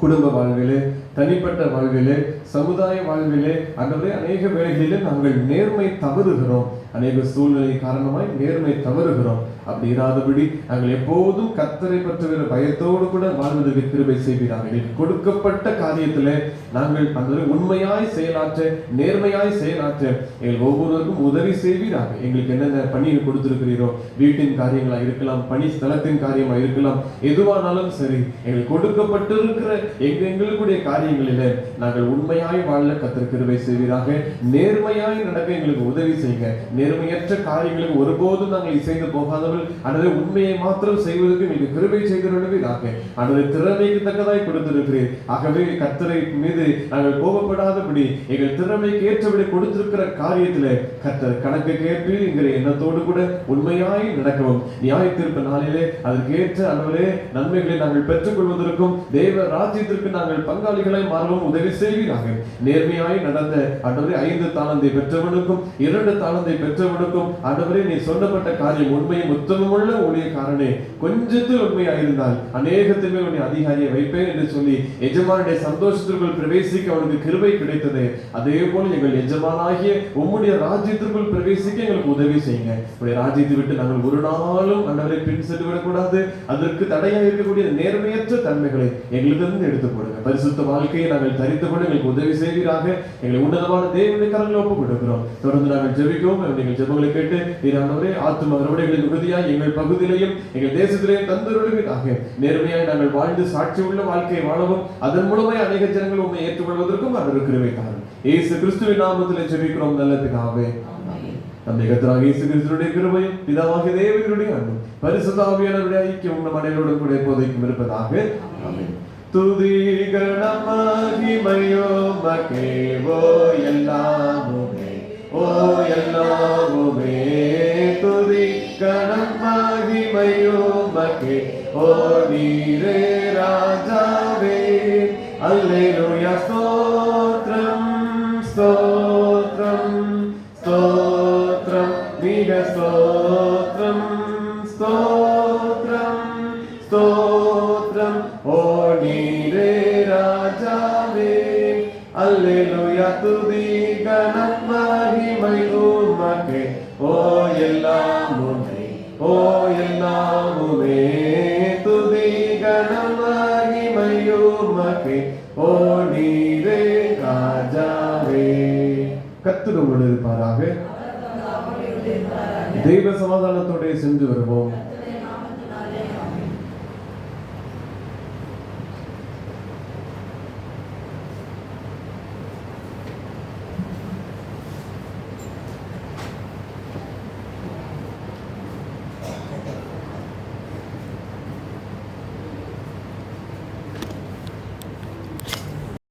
குடும்ப வாழ்விலே, தனிப்பட்ட வாழ்விலே, சமுதாய வாழ்விலே, ஆண்டவரே அநேக வேளைகளிலே நாங்கள் நேர்மை தவறுகிறோம். அநேக சூழ்நிலை காரணமாய் நேர்மை தவறுகிறோம். அப்படி இராதபடி நாங்கள் எப்போதும் கர்த்தரை பற்றுகிற பயத்தோடு கூட வாழ்வதற்கு கிருபை செய்வீராக. எங்களுக்கு கொடுக்கப்பட்ட காரியத்திலே நாங்கள் அந்த உண்மையாய் செயலாற்ற, நேர்மையாய் செயலாற்ற எங்கள் ஒவ்வொருவருக்கும் உதவி செய்வீராக. எங்களுக்கு என்னென்ன பணி கொடுத்திருக்கிறீரோ, வீட்டின் காரியங்களா இருக்கலாம், பணி ஸ்தலத்தின் காரியமா இருக்கலாம், எதுவானாலும் சரி, எங்களுக்கு கொடுக்கப்பட்டிருக்கிற எங்களுடைய காரியங்களிலே நாங்கள் உண்மையாய் வாழ கர்த்தர் கிருபை செய்வீராக. நேர்மையாய் நடக்க எங்களுக்கு உதவி செய்யுங்க. நேர்மையற்ற காரியங்களுக்கு ஒருபோதும் நாங்கள் இசைந்து போகாதவர்கள், ஆண்டவரே உண்மையை மாத்திரம் செய்வதற்கு எங்களுக்கு கிருபை செய்கிறவர்களாக ஆண்டவரே திறமைக்கு தக்கதாய் கொடுத்திருக்கிறீர். ஆகவே கர்த்தரை மீது நாங்கள் கோபப்படாதபடி எங்கள் திறமைக்கு ஏற்றபடி கொடுத்திருக்கிற காரியத்திலே கர்த்தர் கணக்கு கேட்பீர் என்கிற எண்ணத்தோடு கூட உண்மையாய் நடக்கவும், நியாய தீர்ப்பு நாளிலே அதற்கேற்ற ஆண்டவரே நன்மைகளை நாங்கள் பெற்றுக் கொள்வதற்கும் தேவ ராஜ்யத்திற்கு நாங்கள் பங்காளிகளை மாறவும் உதவி செய்வீராக. நேர்மையாய் நடந்த ஆண்டவரே 5 தாளந்தை பெற்றவனுக்கும் 2 தாளந்தை பெற்றவனுக்கும் ஆண்டவரே நீ சொல்லப்பட்ட காரியம் உண்மையும் உத்தமமுள்ள ஊழியக்காரனே, கொஞ்சத்தில் உண்மையாயிருந்தால் அநேகத்தின் மேல் உன்னை அதிகாரியை வைப்பேன் என்று சொல்லி எஜமானுடைய சந்தோஷத்திற்குள் பிரவேசிக்க அவனுக்கு கிருபை கிடைத்தது. அதே போல எங்கள் எஜமானாகிய உம்முடைய ராஜ்யத்திற்குள் பிரவேசிக்க எங்களுக்கு உதவி செய்யுங்க. உடைய ராஜ்யத்தை விட்டு நாங்கள் ஒரு நாளும் ஆண்டவரை பின் சென்று விடக்கூடாது. அதற்கு தடையாக இருக்கக்கூடிய நேர்மையற்ற தன்மைகளை எங்களிடம் எடுத்து போடுங்க. பரிசுத்த வாழ்க்கையை நாங்கள் தரித்துக் கொண்டு எங்களுக்கு உதவி செய்வீராக. எங்களை உன்னதமான தேவனுடைய கரங்களை ஒப்புக் கொடுக்கிறோம். தொடர்ந்து நாங்கள் ஜெபிக்கிறோம். எங்கள் ஜெபங்களை கேட்டு ஆண்டவரே ஆத்தும அறுவடைகளின் உறுதியாய் எங்கள் பகுதியிலையும் எங்கள் தேசத்திலேயும் தந்துருவீராக. நேர்மையாய் நாங்கள் வாழ்ந்து சாட்சி உள்ள வாழ்க்கையை வாழவும் அதன் மூலமாய் அநேக ஜனங்கள் உண்மை ஏற்றுக்கொள்வதற்கும் அவர் கிருபை தாரும். இயேசு கிறிஸ்துவின் நாமத்தில் ஜெபிக்கிறோம் நல்ல பிதாவே. நம்முடைய கர்த்தராகிய இயேசு கிறிஸ்துவினுடைய கிருபையும் பிதாவாகிய தேவனுடைய அன்பும் பரிசுத்த ஆவியானவருடைய ஐக்கியம் நம் அனைவரோடும் கூட எப்போதைக்கும் இருப்பதாக. ஆமென். துதி கனம் மகிமையுமக்கே ஓ எல்லாமுமே, ஓ எல்லாமுமே. துதி கனம் மகிமையுமக்கே ஓ நீரே ராஜாவே. அல்லேலூயா ஸ்தோத்ரம் ஸ்தோத்ரம் ஸ்தோத்ரம் மிக ஸ்தோத்ரம் ஸ்தோத்ரம் ஸ்தோத்ரம் ஓ நீரே ராஜாவே. அல்லேலூயா துதி கனம் மகிமை உமக்கே ஓ எல்லாமுமே, ஓ எல்லாமுமே. துதி கனம் மகிமை உமக்கே ஓ நீரே ராஜாவே. கர்த்தர் உங்களோடு இருப்பாராக. தெய்வ சமாதானத்தோட சென்று வருவோம்.